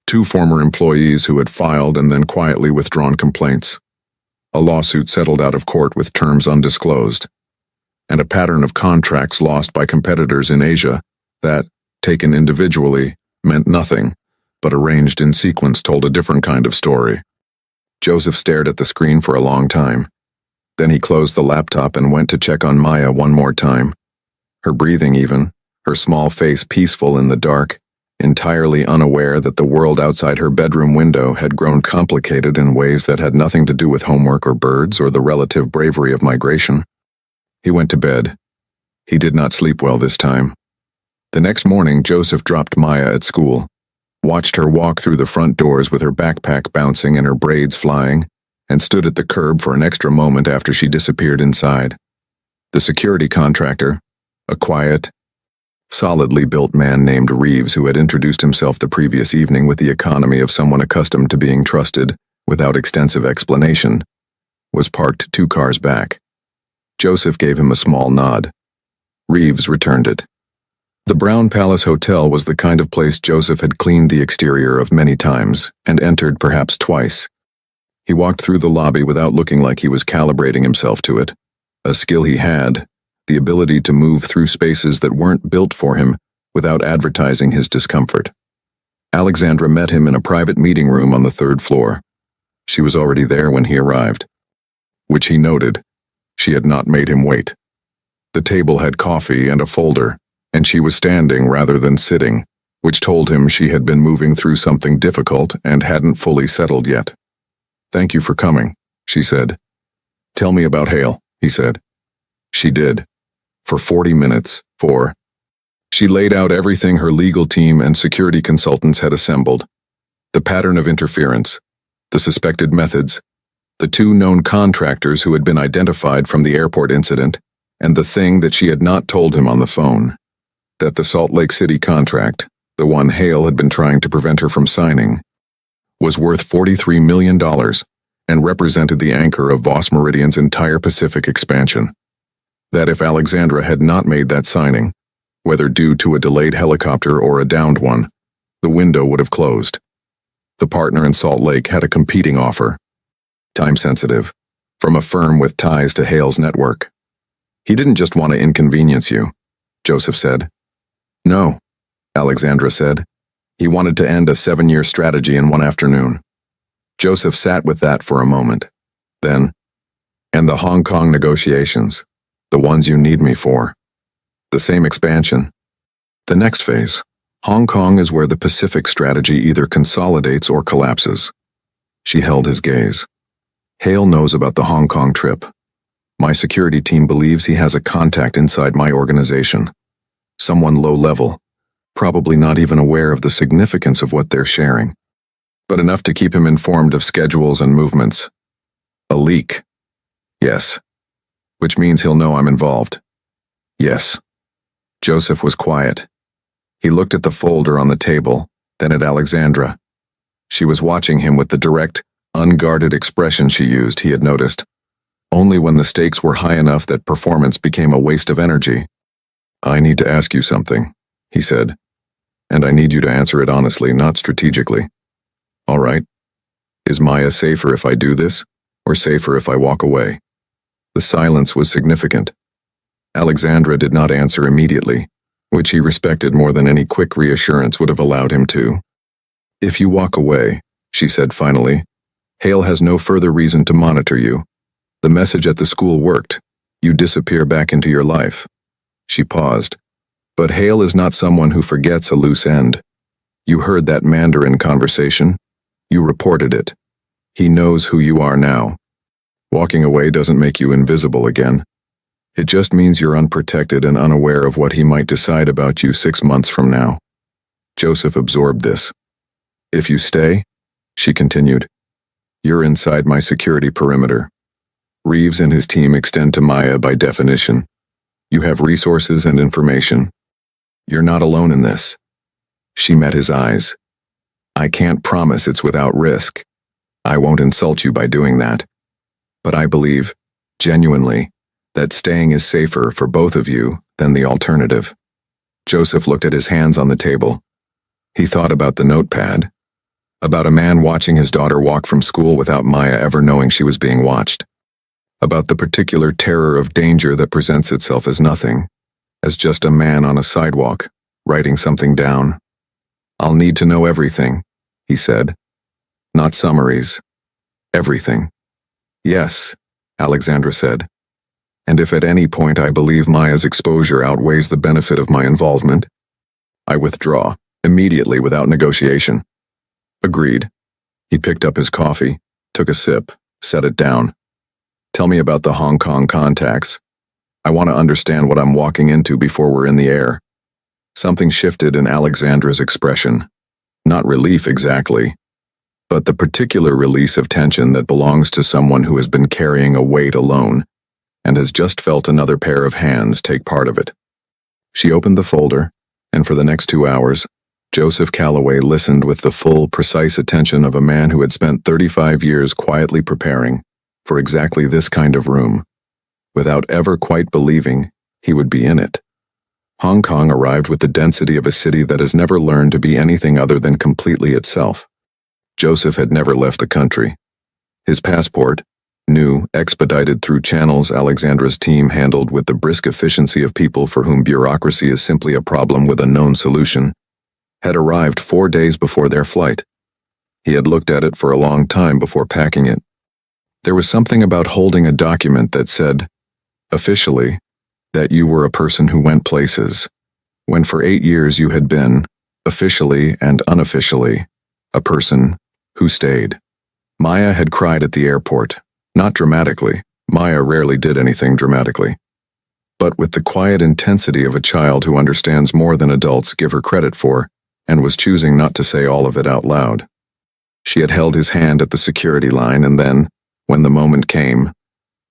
2 former employees who had filed and then quietly withdrawn complaints. A lawsuit settled out of court with terms undisclosed. And a pattern of contracts lost by competitors in Asia that, taken individually, meant nothing, but arranged in sequence told a different kind of story. Joseph stared at the screen for a long time. Then he closed the laptop and went to check on Maya one more time. Her breathing even, her small face peaceful in the dark, entirely unaware that the world outside her bedroom window had grown complicated in ways that had nothing to do with homework or birds or the relative bravery of migration. He went to bed. He did not sleep well this time. The next morning, Joseph dropped Maya at school, watched her walk through the front doors with her backpack bouncing and her braids flying, and stood at the curb for an extra moment after she disappeared inside. The security contractor, a quiet, solidly built man named Reeves who had introduced himself the previous evening with the economy of someone accustomed to being trusted without extensive explanation, was parked 2 cars back. Joseph gave him a small nod. Reeves returned it. The Brown Palace Hotel was the kind of place Joseph had cleaned the exterior of many times and entered perhaps twice. He walked through the lobby without looking like he was calibrating himself to it, a skill he had, the ability to move through spaces that weren't built for him without advertising his discomfort. Alexandra met him in a private meeting room on the 3rd floor. She was already there when he arrived. Which he noted. She had not made him wait. The table had coffee and a folder, and she was standing rather than sitting, which told him she had been moving through something difficult and hadn't fully settled yet. "Thank you for coming," she said. "Tell me about Hale," he said. She did. For 40 minutes, she laid out everything her legal team and security consultants had assembled. The pattern of interference, the suspected methods, the 2 known contractors who had been identified from the airport incident, and the thing that she had not told him on the phone, that the Salt Lake City contract, the one Hale had been trying to prevent her from signing, was worth $43 million and represented the anchor of Voss Meridian's entire Pacific expansion. That if Alexandra had not made that signing, whether due to a delayed helicopter or a downed one, the window would have closed. The partner in Salt Lake had a competing offer, time-sensitive, from a firm with ties to Hale's network. He didn't just want to inconvenience you, Joseph said. No, Alexandra said. He wanted to end a 7-year strategy in one afternoon. Joseph sat with that for a moment. Then, and the Hong Kong negotiations, the ones you need me for. The same expansion. The next phase. Hong Kong is where the Pacific strategy either consolidates or collapses. She held his gaze. Hale knows about the Hong Kong trip. My security team believes he has a contact inside my organization. Someone low-level, probably not even aware of the significance of what they're sharing, but enough to keep him informed of schedules and movements. A leak. Yes. Which means he'll know I'm involved. Yes. Joseph was quiet. He looked at the folder on the table, then at Alexandra. She was watching him with the direct, unguarded expression she used, he had noticed. Only when the stakes were high enough that performance became a waste of energy. I need to ask you something, he said. And I need you to answer it honestly, not strategically. All right. Is Maya safer if I do this, or safer if I walk away? The silence was significant. Alexandra did not answer immediately, which he respected more than any quick reassurance would have allowed him to. If you walk away, she said finally, Hale has no further reason to monitor you. The message at the school worked. You disappear back into your life. She paused. But Hale is not someone who forgets a loose end. You heard that Mandarin conversation. You reported it. He knows who you are now. Walking away doesn't make you invisible again. It just means you're unprotected and unaware of what he might decide about you 6 months from now. Joseph absorbed this. If you stay, she continued, you're inside my security perimeter. Reeves and his team extend to Maya by definition. You have resources and information. You're not alone in this. She met his eyes. I can't promise it's without risk. I won't insult you by doing that. But I believe, genuinely, that staying is safer for both of you than the alternative. Joseph looked at his hands on the table. He thought about the notepad, about a man watching his daughter walk from school without Maya ever knowing she was being watched, about the particular terror of danger that presents itself as nothing, as just a man on a sidewalk, writing something down. I'll need to know everything, he said. Not summaries. Everything. Yes, Alexandra said. And if at any point I believe Maya's exposure outweighs the benefit of my involvement, I withdraw, immediately without negotiation. Agreed. He picked up his coffee, took a sip, set it down. Tell me about the Hong Kong contacts. I want to understand what I'm walking into before we're in the air. Something shifted in Alexandra's expression. Not relief exactly, but the particular release of tension that belongs to someone who has been carrying a weight alone and has just felt another pair of hands take part of it. She opened the folder, and for the next 2 hours, Joseph Calloway listened with the full, precise attention of a man who had spent 35 years quietly preparing for exactly this kind of room, without ever quite believing he would be in it. Hong Kong arrived with the density of a city that has never learned to be anything other than completely itself. Joseph had never left the country. His passport, new, expedited through channels Alexandra's team handled with the brisk efficiency of people for whom bureaucracy is simply a problem with a known solution, had arrived 4 days before their flight. He had looked at it for a long time before packing it. There was something about holding a document that said, officially, that you were a person who went places, when for 8 years you had been, officially and unofficially, a person who stayed. Maya had cried at the airport. Not dramatically. Maya rarely did anything dramatically. But with the quiet intensity of a child who understands more than adults give her credit for, and was choosing not to say all of it out loud. She had held his hand at the security line and then, when the moment came,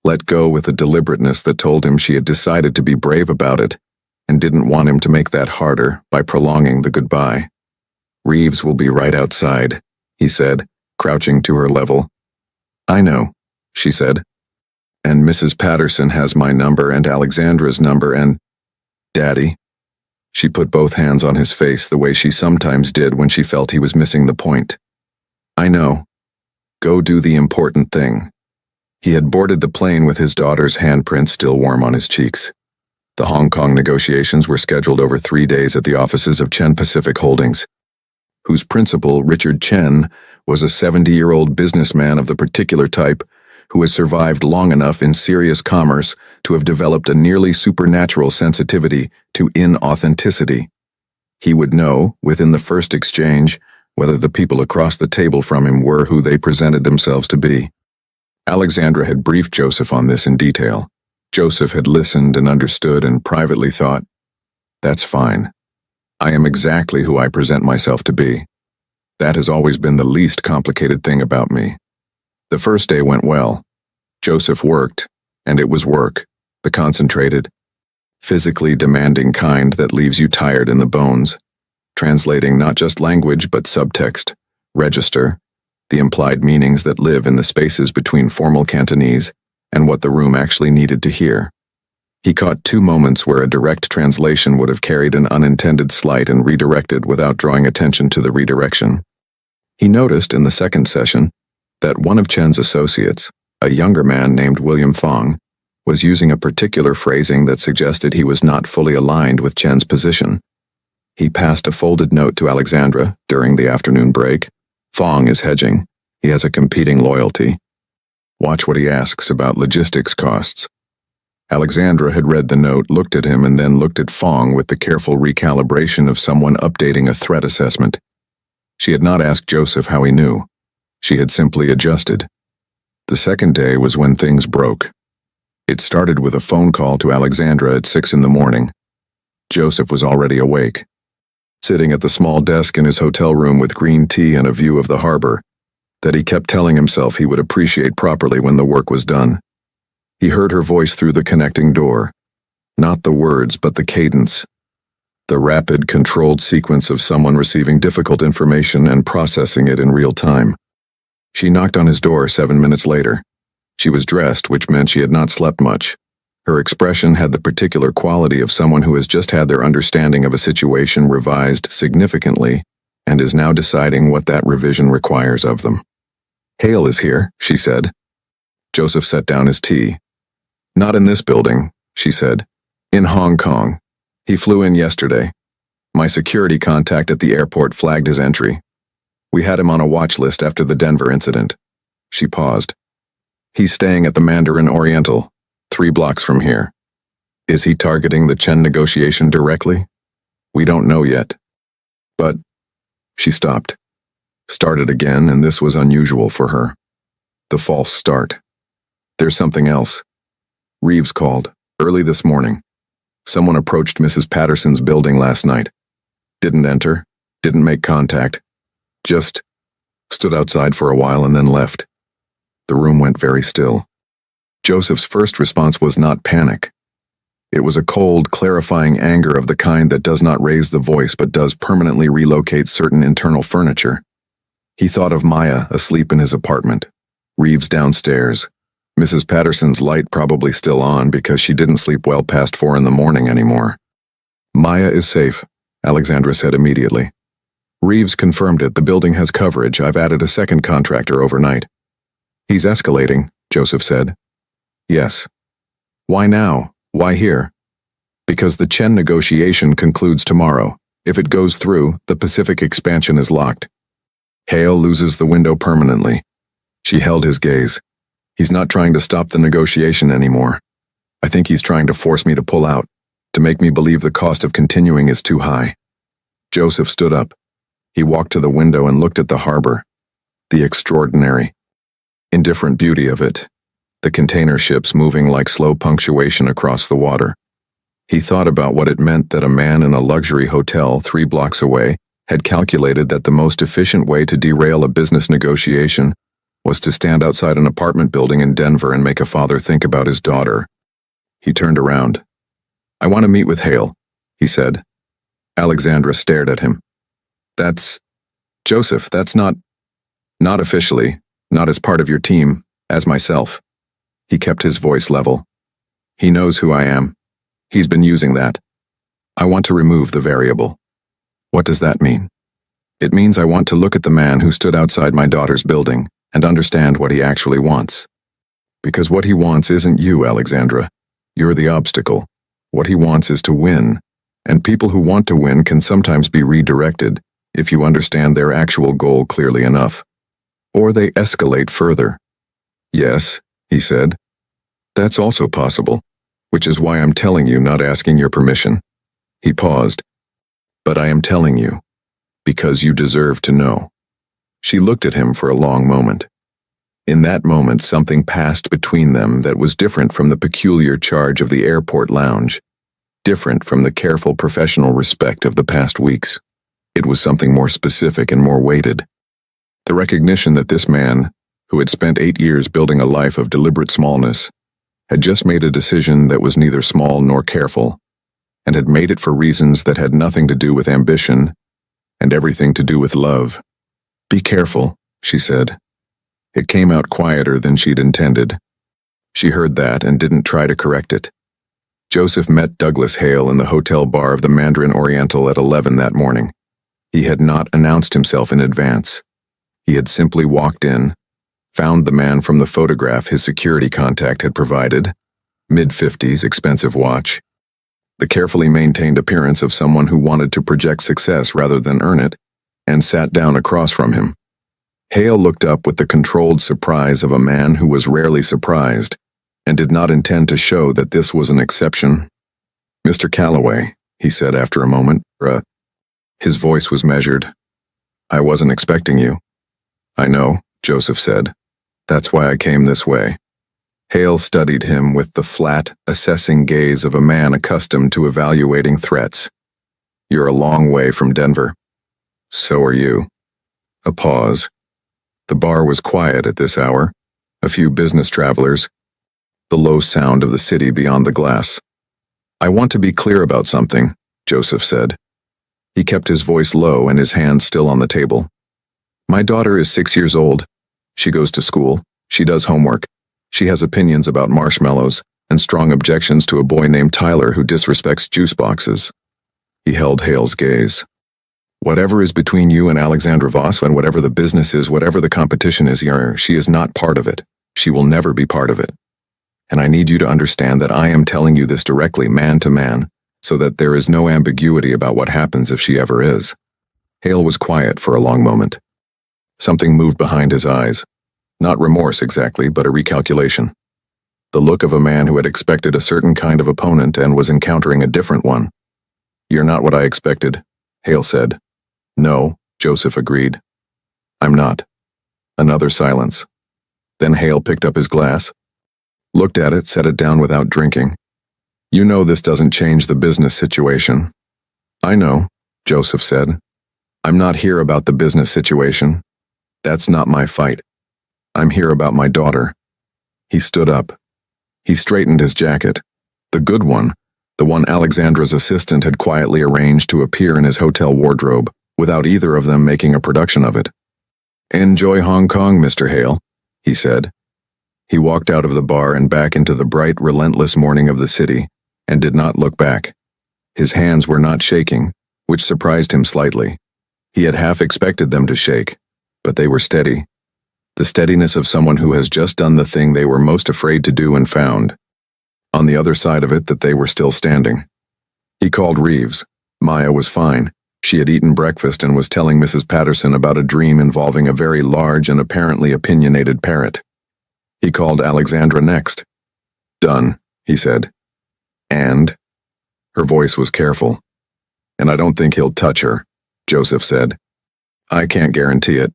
let go with a deliberateness that told him she had decided to be brave about it and didn't want him to make that harder by prolonging the goodbye. Reeves will be right outside, he said, crouching to her level. I know, she said. And Mrs. Patterson has my number and Alexandra's number and… Daddy. She put both hands on his face the way she sometimes did when she felt he was missing the point. I know. Go do the important thing. He had boarded the plane with his daughter's handprint still warm on his cheeks. The Hong Kong negotiations were scheduled over 3 days at the offices of Chen Pacific Holdings, whose principal, Richard Chen, was a 70-year-old businessman of the particular type who has survived long enough in serious commerce to have developed a nearly supernatural sensitivity to inauthenticity. He would know, within the first exchange, whether the people across the table from him were who they presented themselves to be. Alexandra had briefed Joseph on this in detail. Joseph had listened and understood and privately thought, that's fine. I am exactly who I present myself to be. That has always been the least complicated thing about me. The first day went well. Joseph worked, and it was work, the concentrated, physically demanding kind that leaves you tired in the bones, translating not just language but subtext, register, the implied meanings that live in the spaces between formal Cantonese and what the room actually needed to hear. He caught 2 moments where a direct translation would have carried an unintended slight and redirected without drawing attention to the redirection. He noticed in the second session that one of Chen's associates, a younger man named William Fong, was using a particular phrasing that suggested he was not fully aligned with Chen's position. He passed a folded note to Alexandra during the afternoon break. Fong is hedging. He has a competing loyalty. Watch what he asks about logistics costs. Alexandra had read the note, looked at him, and then looked at Fong with the careful recalibration of someone updating a threat assessment. She had not asked Joseph how he knew. She had simply adjusted. The second day was when things broke. It started with a phone call to Alexandra at 6 in the morning. Joseph was already awake, sitting at the small desk in his hotel room with green tea and a view of the harbor, that he kept telling himself he would appreciate properly when the work was done. He heard her voice through the connecting door. Not the words, but the cadence. The rapid, controlled sequence of someone receiving difficult information and processing it in real time. She knocked on his door 7 minutes later. She was dressed, which meant she had not slept much. Her expression had the particular quality of someone who has just had their understanding of a situation revised significantly and is now deciding what that revision requires of them. "Hale is here," she said. Joseph set down his tea. "Not in this building," she said. "In Hong Kong. He flew in yesterday. My security contact at the airport flagged his entry. We had him on a watch list after the Denver incident." She paused. "He's staying at the Mandarin Oriental, 3 blocks from here. Is he targeting the Chen negotiation directly? We don't know yet. But..." She stopped. Started again, and this was unusual for her. The false start. "There's something else." Reeves called, early this morning. Someone approached Mrs. Patterson's building last night. Didn't enter, didn't make contact. Just stood outside for a while and then left. The room went very still. Joseph's first response was not panic. It was a cold, clarifying anger of the kind that does not raise the voice but does permanently relocate certain internal furniture. He thought of Maya asleep in his apartment, Reeves downstairs, Mrs. Patterson's light probably still on because she didn't sleep well past 4 in the morning anymore. "Maya is safe," Alexandra said immediately. Reeves confirmed it. "The building has coverage. I've added a second contractor overnight." "He's escalating," Joseph said. "Yes." "Why now? Why here?" "Because the Chen negotiation concludes tomorrow. If it goes through, the Pacific expansion is locked. Hale loses the window permanently." She held his gaze. "He's not trying to stop the negotiation anymore. I think he's trying to force me to pull out, to make me believe the cost of continuing is too high." Joseph stood up. He walked to the window and looked at the harbor. The extraordinary, indifferent beauty of it. The container ships moving like slow punctuation across the water. He thought about what it meant that a man in a luxury hotel 3 blocks away had calculated that the most efficient way to derail a business negotiation was to stand outside an apartment building in Denver and make a father think about his daughter. He turned around. "I want to meet with Hale," he said. Alexandra stared at him. "That's... Joseph, that's not officially, not as part of your team, as myself." He kept his voice level. "He knows who I am. He's been using that. I want to remove the variable." "What does that mean?" "It means I want to look at the man who stood outside my daughter's building and understand what he actually wants. Because what he wants isn't you, Alexandra. You're the obstacle. What he wants is to win, and people who want to win can sometimes be redirected if you understand their actual goal clearly enough. Or they escalate further." "Yes," he said. "That's also possible, which is why I'm telling you, not asking your permission." He paused. "But I am telling you, because you deserve to know." She looked at him for a long moment. In that moment, something passed between them that was different from the peculiar charge of the airport lounge, different from the careful professional respect of the past weeks. It was something more specific and more weighted. The recognition that this man, who had spent 8 years building a life of deliberate smallness, had just made a decision that was neither small nor careful, and had made it for reasons that had nothing to do with ambition and everything to do with love. "Be careful," she said. It came out quieter than she'd intended. She heard that and didn't try to correct it. Joseph met Douglas Hale in the hotel bar of the Mandarin Oriental at 11 that morning. He had not announced himself in advance. He had simply walked in, found the man from the photograph his security contact had provided, mid-50s, expensive watch, the carefully maintained appearance of someone who wanted to project success rather than earn it, and sat down across from him. Hale looked up with the controlled surprise of a man who was rarely surprised, and did not intend to show that this was an exception. "Mr. Calloway," he said after a moment. His voice was measured. "I wasn't expecting you." "I know," Joseph said. "That's why I came this way." Hale studied him with the flat, assessing gaze of a man accustomed to evaluating threats. "You're a long way from Denver." "So are you." A pause. The bar was quiet at this hour. A few business travelers. The low sound of the city beyond the glass. "I want to be clear about something," Joseph said. He kept his voice low and his hands still on the table. My daughter is 6 years old. She goes to school. She does homework. She has opinions about marshmallows and strong objections to a boy named Tyler who disrespects juice boxes. He held Hale's gaze. Whatever is between you and Alexandra Voss, and whatever the business is, whatever the competition is, she is not part of it. She will never be part of it. And I need you to understand that I am telling you this directly, man to man, so that there is no ambiguity about what happens if she ever is. Hale was quiet for a long moment. Something moved behind his eyes. Not remorse exactly, but a recalculation. The look of a man who had expected a certain kind of opponent and was encountering a different one. You're not what I expected, Hale said. No, Joseph agreed. I'm not. Another silence. Then Hale picked up his glass, looked at it, set it down without drinking. You know this doesn't change the business situation. I know, Joseph said. I'm not here about the business situation. That's not my fight. I'm here about my daughter. He stood up. He straightened his jacket. The good one, the one Alexandra's assistant had quietly arranged to appear in his hotel wardrobe, without either of them making a production of it. Enjoy Hong Kong, Mr. Hale, he said. He walked out of the bar and back into the bright, relentless morning of the city, and did not look back. His hands were not shaking, which surprised him slightly. He had half expected them to shake, but they were steady. The steadiness of someone who has just done the thing they were most afraid to do and found. On the other side of it, that they were still standing. He called Reeves. Maya was fine. She had eaten breakfast and was telling Mrs. Patterson about a dream involving a very large and apparently opinionated parrot. He called Alexandra next. Done, he said. And? Her voice was careful. And I don't think he'll touch her, Joseph said. I can't guarantee it.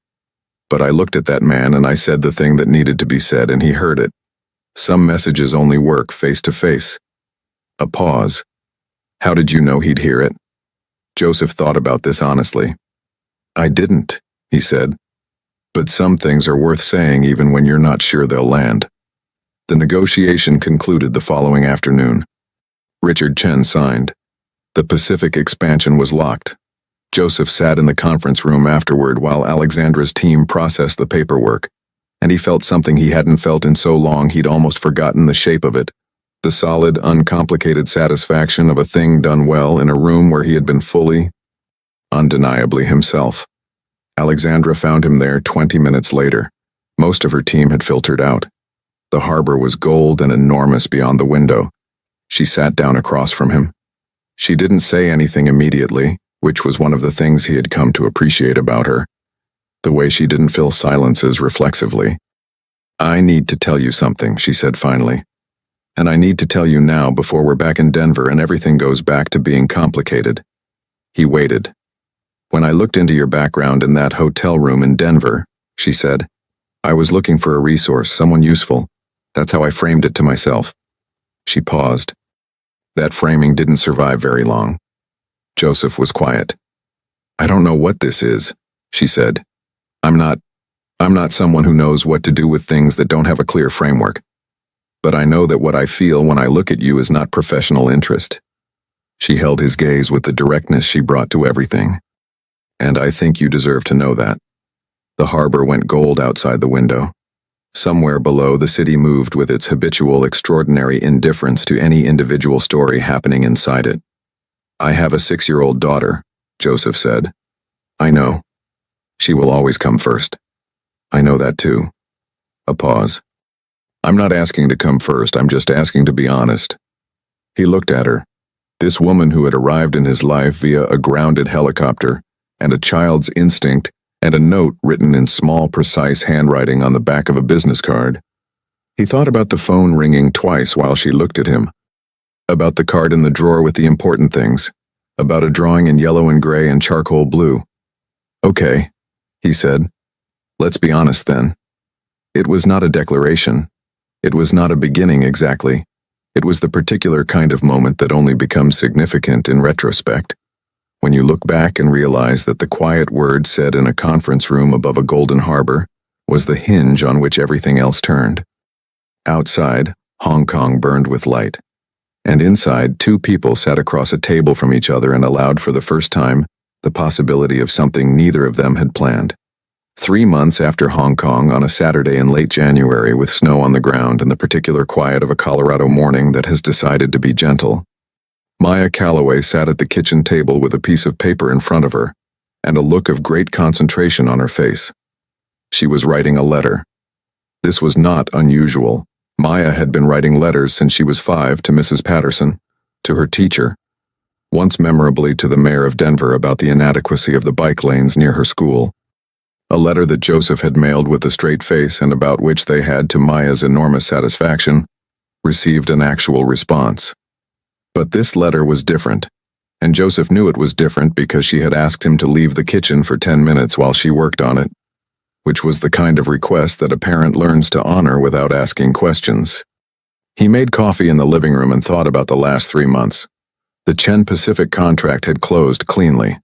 But I looked at that man and I said the thing that needed to be said and he heard it. Some messages only work face to face. A pause. How did you know he'd hear it? Joseph thought about this honestly. I didn't, he said. But some things are worth saying even when you're not sure they'll land. The negotiation concluded the following afternoon. Richard Chen signed. The Pacific expansion was locked. Joseph sat in the conference room afterward while Alexandra's team processed the paperwork, and he felt something he hadn't felt in so long he'd almost forgotten the shape of it. The solid, uncomplicated satisfaction of a thing done well in a room where he had been fully, undeniably himself. Alexandra found him there 20 minutes later. Most of her team had filtered out. The harbor was gold and enormous beyond the window. She sat down across from him. She didn't say anything immediately, which was one of the things he had come to appreciate about her. The way she didn't fill silences reflexively. I need to tell you something, she said finally. And I need to tell you now before we're back in Denver and everything goes back to being complicated. He waited. When I looked into your background in that hotel room in Denver, she said, I was looking for a resource, someone useful. That's how I framed it to myself. She paused. That framing didn't survive very long. Joseph was quiet. I don't know what this is, she said. I'm not someone who knows what to do with things that don't have a clear framework. But I know that what I feel when I look at you is not professional interest. She held his gaze with the directness she brought to everything. And I think you deserve to know that. The harbor went gold outside the window. Somewhere below, the city moved with its habitual, extraordinary indifference to any individual story happening inside it. I have a 6-year-old daughter, Joseph said. I know. She will always come first. I know that too. A pause. I'm not asking to come first, I'm just asking to be honest. He looked at her. This woman who had arrived in his life via a grounded helicopter, and a child's instinct, and a note written in small, precise handwriting on the back of a business card. He thought about the phone ringing twice while she looked at him. About the card in the drawer with the important things. About a drawing in yellow and gray and charcoal blue. Okay, he said. Let's be honest then. It was not a declaration. It was not a beginning exactly. It was the particular kind of moment that only becomes significant in retrospect. When you look back and realize that the quiet word said in a conference room above a golden harbor was the hinge on which everything else turned. Outside, Hong Kong burned with light. and inside, two people sat across a table from each other and allowed for the first time the possibility of something neither of them had planned. 3 months after Hong Kong, on a Saturday in late January with snow on the ground and the particular quiet of a Colorado morning that has decided to be gentle, Maya Calloway sat at the kitchen table with a piece of paper in front of her and a look of great concentration on her face. She was writing a letter. This was not unusual. Maya had been writing letters since she was 5 to Mrs. Patterson, to her teacher, once memorably to the mayor of Denver about the inadequacy of the bike lanes near her school. A letter that Joseph had mailed with a straight face and about which they had, to Maya's enormous satisfaction, received an actual response. But this letter was different, and Joseph knew it was different because she had asked him to leave the kitchen for 10 minutes while she worked on it, which was the kind of request that a parent learns to honor without asking questions. He made coffee in the living room and thought about the last 3 months. The Chen Pacific contract had closed cleanly.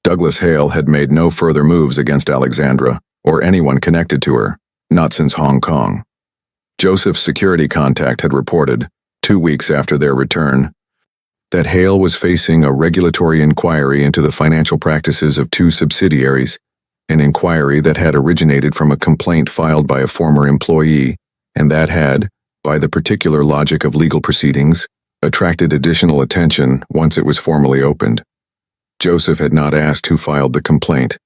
Douglas Hale had made no further moves against Alexandra, or anyone connected to her, not since Hong Kong. Joseph's security contact had reported, 2 weeks after their return, that Hale was facing a regulatory inquiry into the financial practices of 2 subsidiaries, an inquiry that had originated from a complaint filed by a former employee, and that had, by the particular logic of legal proceedings, attracted additional attention once it was formally opened. Joseph had not asked who filed the complaint.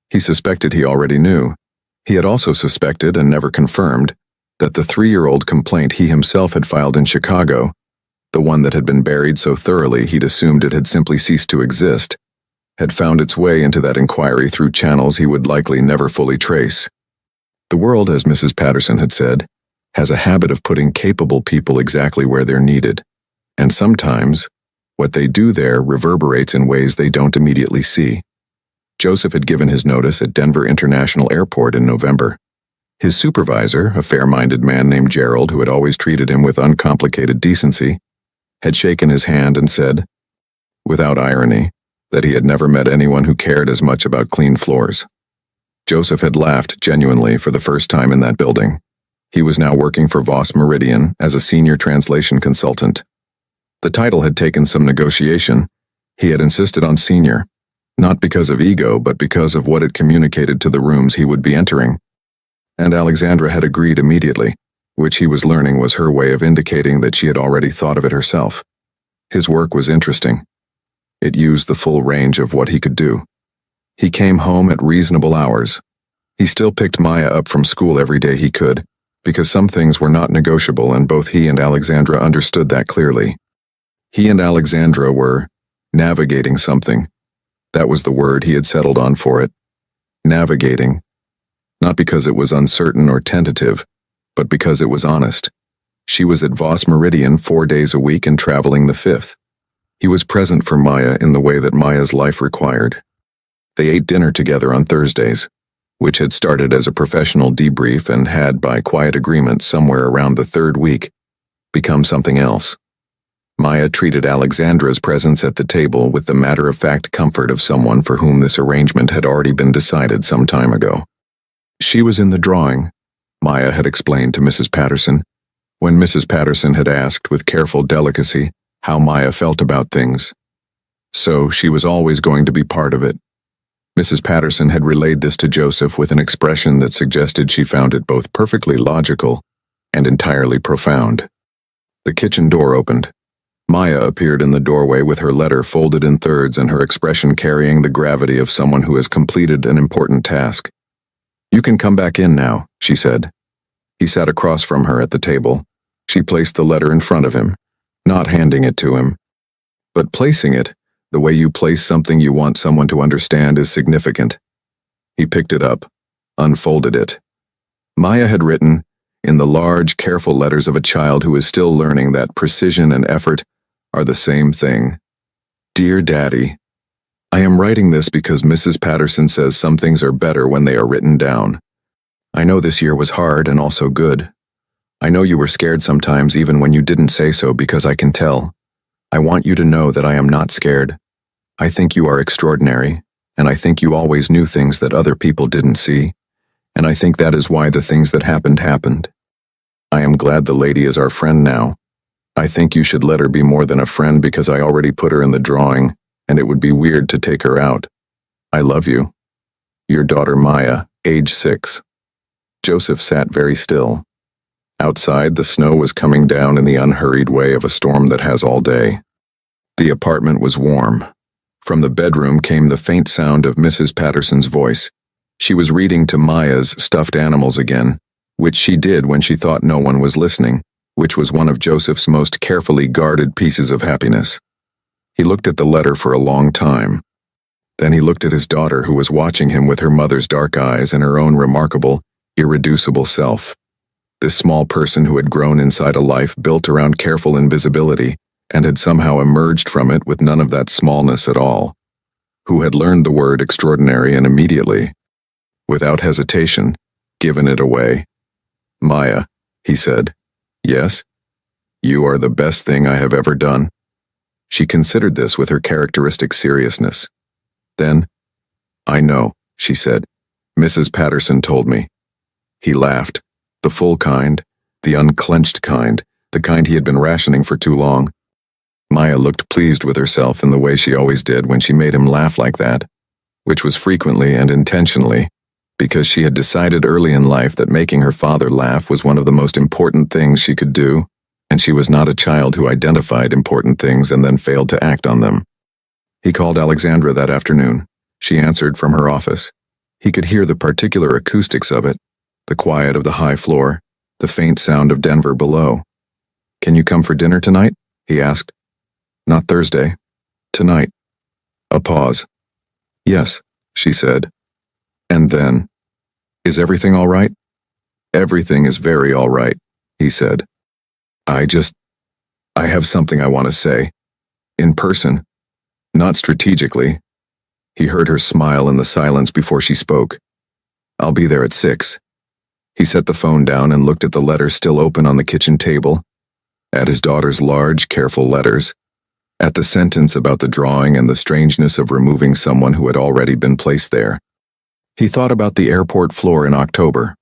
He suspected he already knew. He had also suspected, and never confirmed, that the 3-year-old complaint he himself had filed in Chicago, the one that had been buried so thoroughly he'd assumed it had simply ceased to exist, had found its way into that inquiry through channels he would likely never fully trace. The world, as Mrs. Patterson had said, has a habit of putting capable people exactly where they're needed, and sometimes what they do there reverberates in ways they don't immediately see. Joseph had given his notice at Denver International Airport in November. His supervisor, a fair-minded man named Gerald who had always treated him with uncomplicated decency, had shaken his hand and said, without irony, that he had never met anyone who cared as much about clean floors. Joseph had laughed genuinely for the first time in that building. He was now working for Voss Meridian as a senior translation consultant. The title had taken some negotiation. He had insisted on senior, not because of ego, but because of what it communicated to the rooms he would be entering. And Alexandra had agreed immediately, which he was learning was her way of indicating that she had already thought of it herself. His work was interesting. It used the full range of what he could do. He came home at reasonable hours. He still picked Maya up from school every day he could, because some things were not negotiable, and both he and Alexandra understood that clearly. He and Alexandra were navigating something. That was the word he had settled on for it. Navigating. Not because it was uncertain or tentative, but because it was honest. She was at Voss Meridian 4 days a week and traveling the 5th. He was present for Maya in the way that Maya's life required. They ate dinner together on Thursdays, which had started as a professional debrief and had, by quiet agreement somewhere around the 3rd week, become something else. Maya treated Alexandra's presence at the table with the matter-of-fact comfort of someone for whom this arrangement had already been decided some time ago. She was in the drawing, Maya had explained to Mrs. Patterson, when Mrs. Patterson had asked with careful delicacy how Maya felt about things. So she was always going to be part of it. Mrs. Patterson had relayed this to Joseph with an expression that suggested she found it both perfectly logical and entirely profound. The kitchen door opened. Maya appeared in the doorway with her letter folded in thirds and her expression carrying the gravity of someone who has completed an important task. "You can come back in now," she said. He sat across from her at the table. She placed the letter in front of him, not handing it to him, but placing it. The way you place something you want someone to understand is significant. He picked it up, unfolded it. Maya had written, in the large, careful letters of a child who is still learning that precision and effort are the same thing. "Dear Daddy, I am writing this because Mrs. Patterson says some things are better when they are written down. I know this year was hard and also good. I know you were scared sometimes even when you didn't say so because I can tell. I want you to know that I am not scared. I think you are extraordinary, and I think you always knew things that other people didn't see, and I think that is why the things that happened happened. I am glad the lady is our friend now. I think you should let her be more than a friend because I already put her in the drawing, and it would be weird to take her out. I love you. Your daughter Maya, age 6. Joseph sat very still. Outside, the snow was coming down in the unhurried way of a storm that has all day. The apartment was warm. From the bedroom came the faint sound of Mrs. Patterson's voice. She was reading to Maya's stuffed animals again, which she did when she thought no one was listening, which was one of Joseph's most carefully guarded pieces of happiness. He looked at the letter for a long time. Then he looked at his daughter, who was watching him with her mother's dark eyes and her own remarkable, irreducible self. This small person who had grown inside a life built around careful invisibility and had somehow emerged from it with none of that smallness at all. Who had learned the word extraordinary and immediately, without hesitation, given it away. Maya, he said. Yes? You are the best thing I have ever done. She considered this with her characteristic seriousness. Then, I know, she said. Mrs. Patterson told me. He laughed. The full kind, the unclenched kind, the kind he had been rationing for too long. Maya looked pleased with herself in the way she always did when she made him laugh like that, which was frequently and intentionally, because she had decided early in life that making her father laugh was one of the most important things she could do, and she was not a child who identified important things and then failed to act on them. He called Alexandra that afternoon. She answered from her office. He could hear the particular acoustics of it, the quiet of the high floor, the faint sound of Denver below. Can you come for dinner tonight? He asked. Not Thursday. Tonight. A pause. Yes, she said. And then, is everything all right? Everything is very all right, he said. I have something I want to say. In person. Not strategically. He heard her smile in the silence before she spoke. I'll be there at 6. He set the phone down and looked at the letter still open on the kitchen table, at his daughter's large, careful letters, at the sentence about the drawing and the strangeness of removing someone who had already been placed there. He thought about the airport floor in October,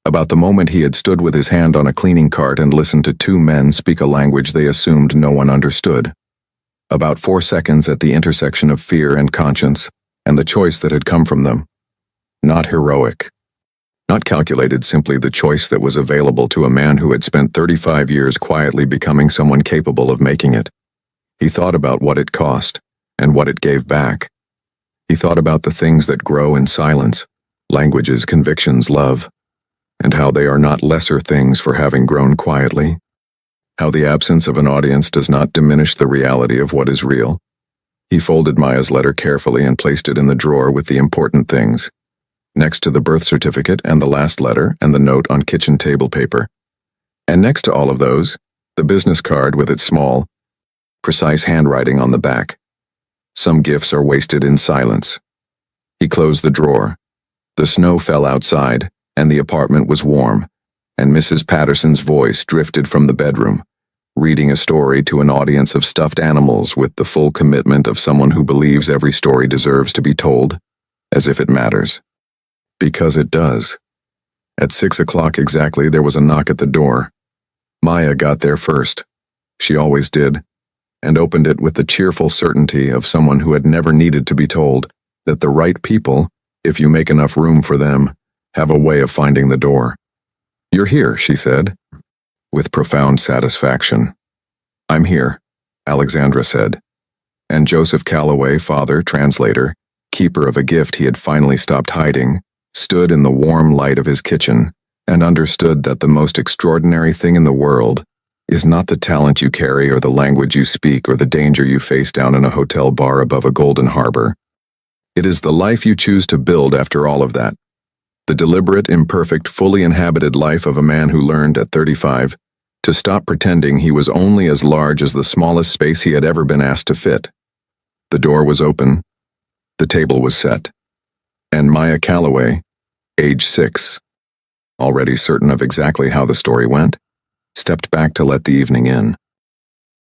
about the moment he had stood with his hand on a cleaning cart and listened to 2 men speak a language they assumed no one understood, about 4 seconds at the intersection of fear and conscience, and the choice that had come from them. Not heroic. Not calculated, simply the choice that was available to a man who had spent 35 years quietly becoming someone capable of making it. He thought about what it cost, and what it gave back. He thought about the things that grow in silence, languages, convictions, love, and how they are not lesser things for having grown quietly. How the absence of an audience does not diminish the reality of what is real. He folded Maya's letter carefully and placed it in the drawer with the important things, next to the birth certificate and the last letter and the note on kitchen table paper. And next to all of those, the business card with its small, precise handwriting on the back. Some gifts are wasted in silence. He closed the drawer. The snow fell outside, and the apartment was warm, and Mrs. Patterson's voice drifted from the bedroom, reading a story to an audience of stuffed animals with the full commitment of someone who believes every story deserves to be told, as if it matters. Because it does. At 6 o'clock exactly, there was a knock at the door. Maya got there first. She always did, and opened it with the cheerful certainty of someone who had never needed to be told that the right people, if you make enough room for them, have a way of finding the door. You're here, she said, with profound satisfaction. I'm here, Alexandra said. And Joseph Calloway, father, translator, keeper of a gift he had finally stopped hiding, stood in the warm light of his kitchen and understood that the most extraordinary thing in the world is not the talent you carry or the language you speak or the danger you face down in a hotel bar above a golden harbor. It is the life you choose to build after all of that. The deliberate, imperfect, fully inhabited life of a man who learned at 35 to stop pretending he was only as large as the smallest space he had ever been asked to fit. The door was open. The table was set. And Maya Calloway, age 6, already certain of exactly how the story went, stepped back to let the evening in.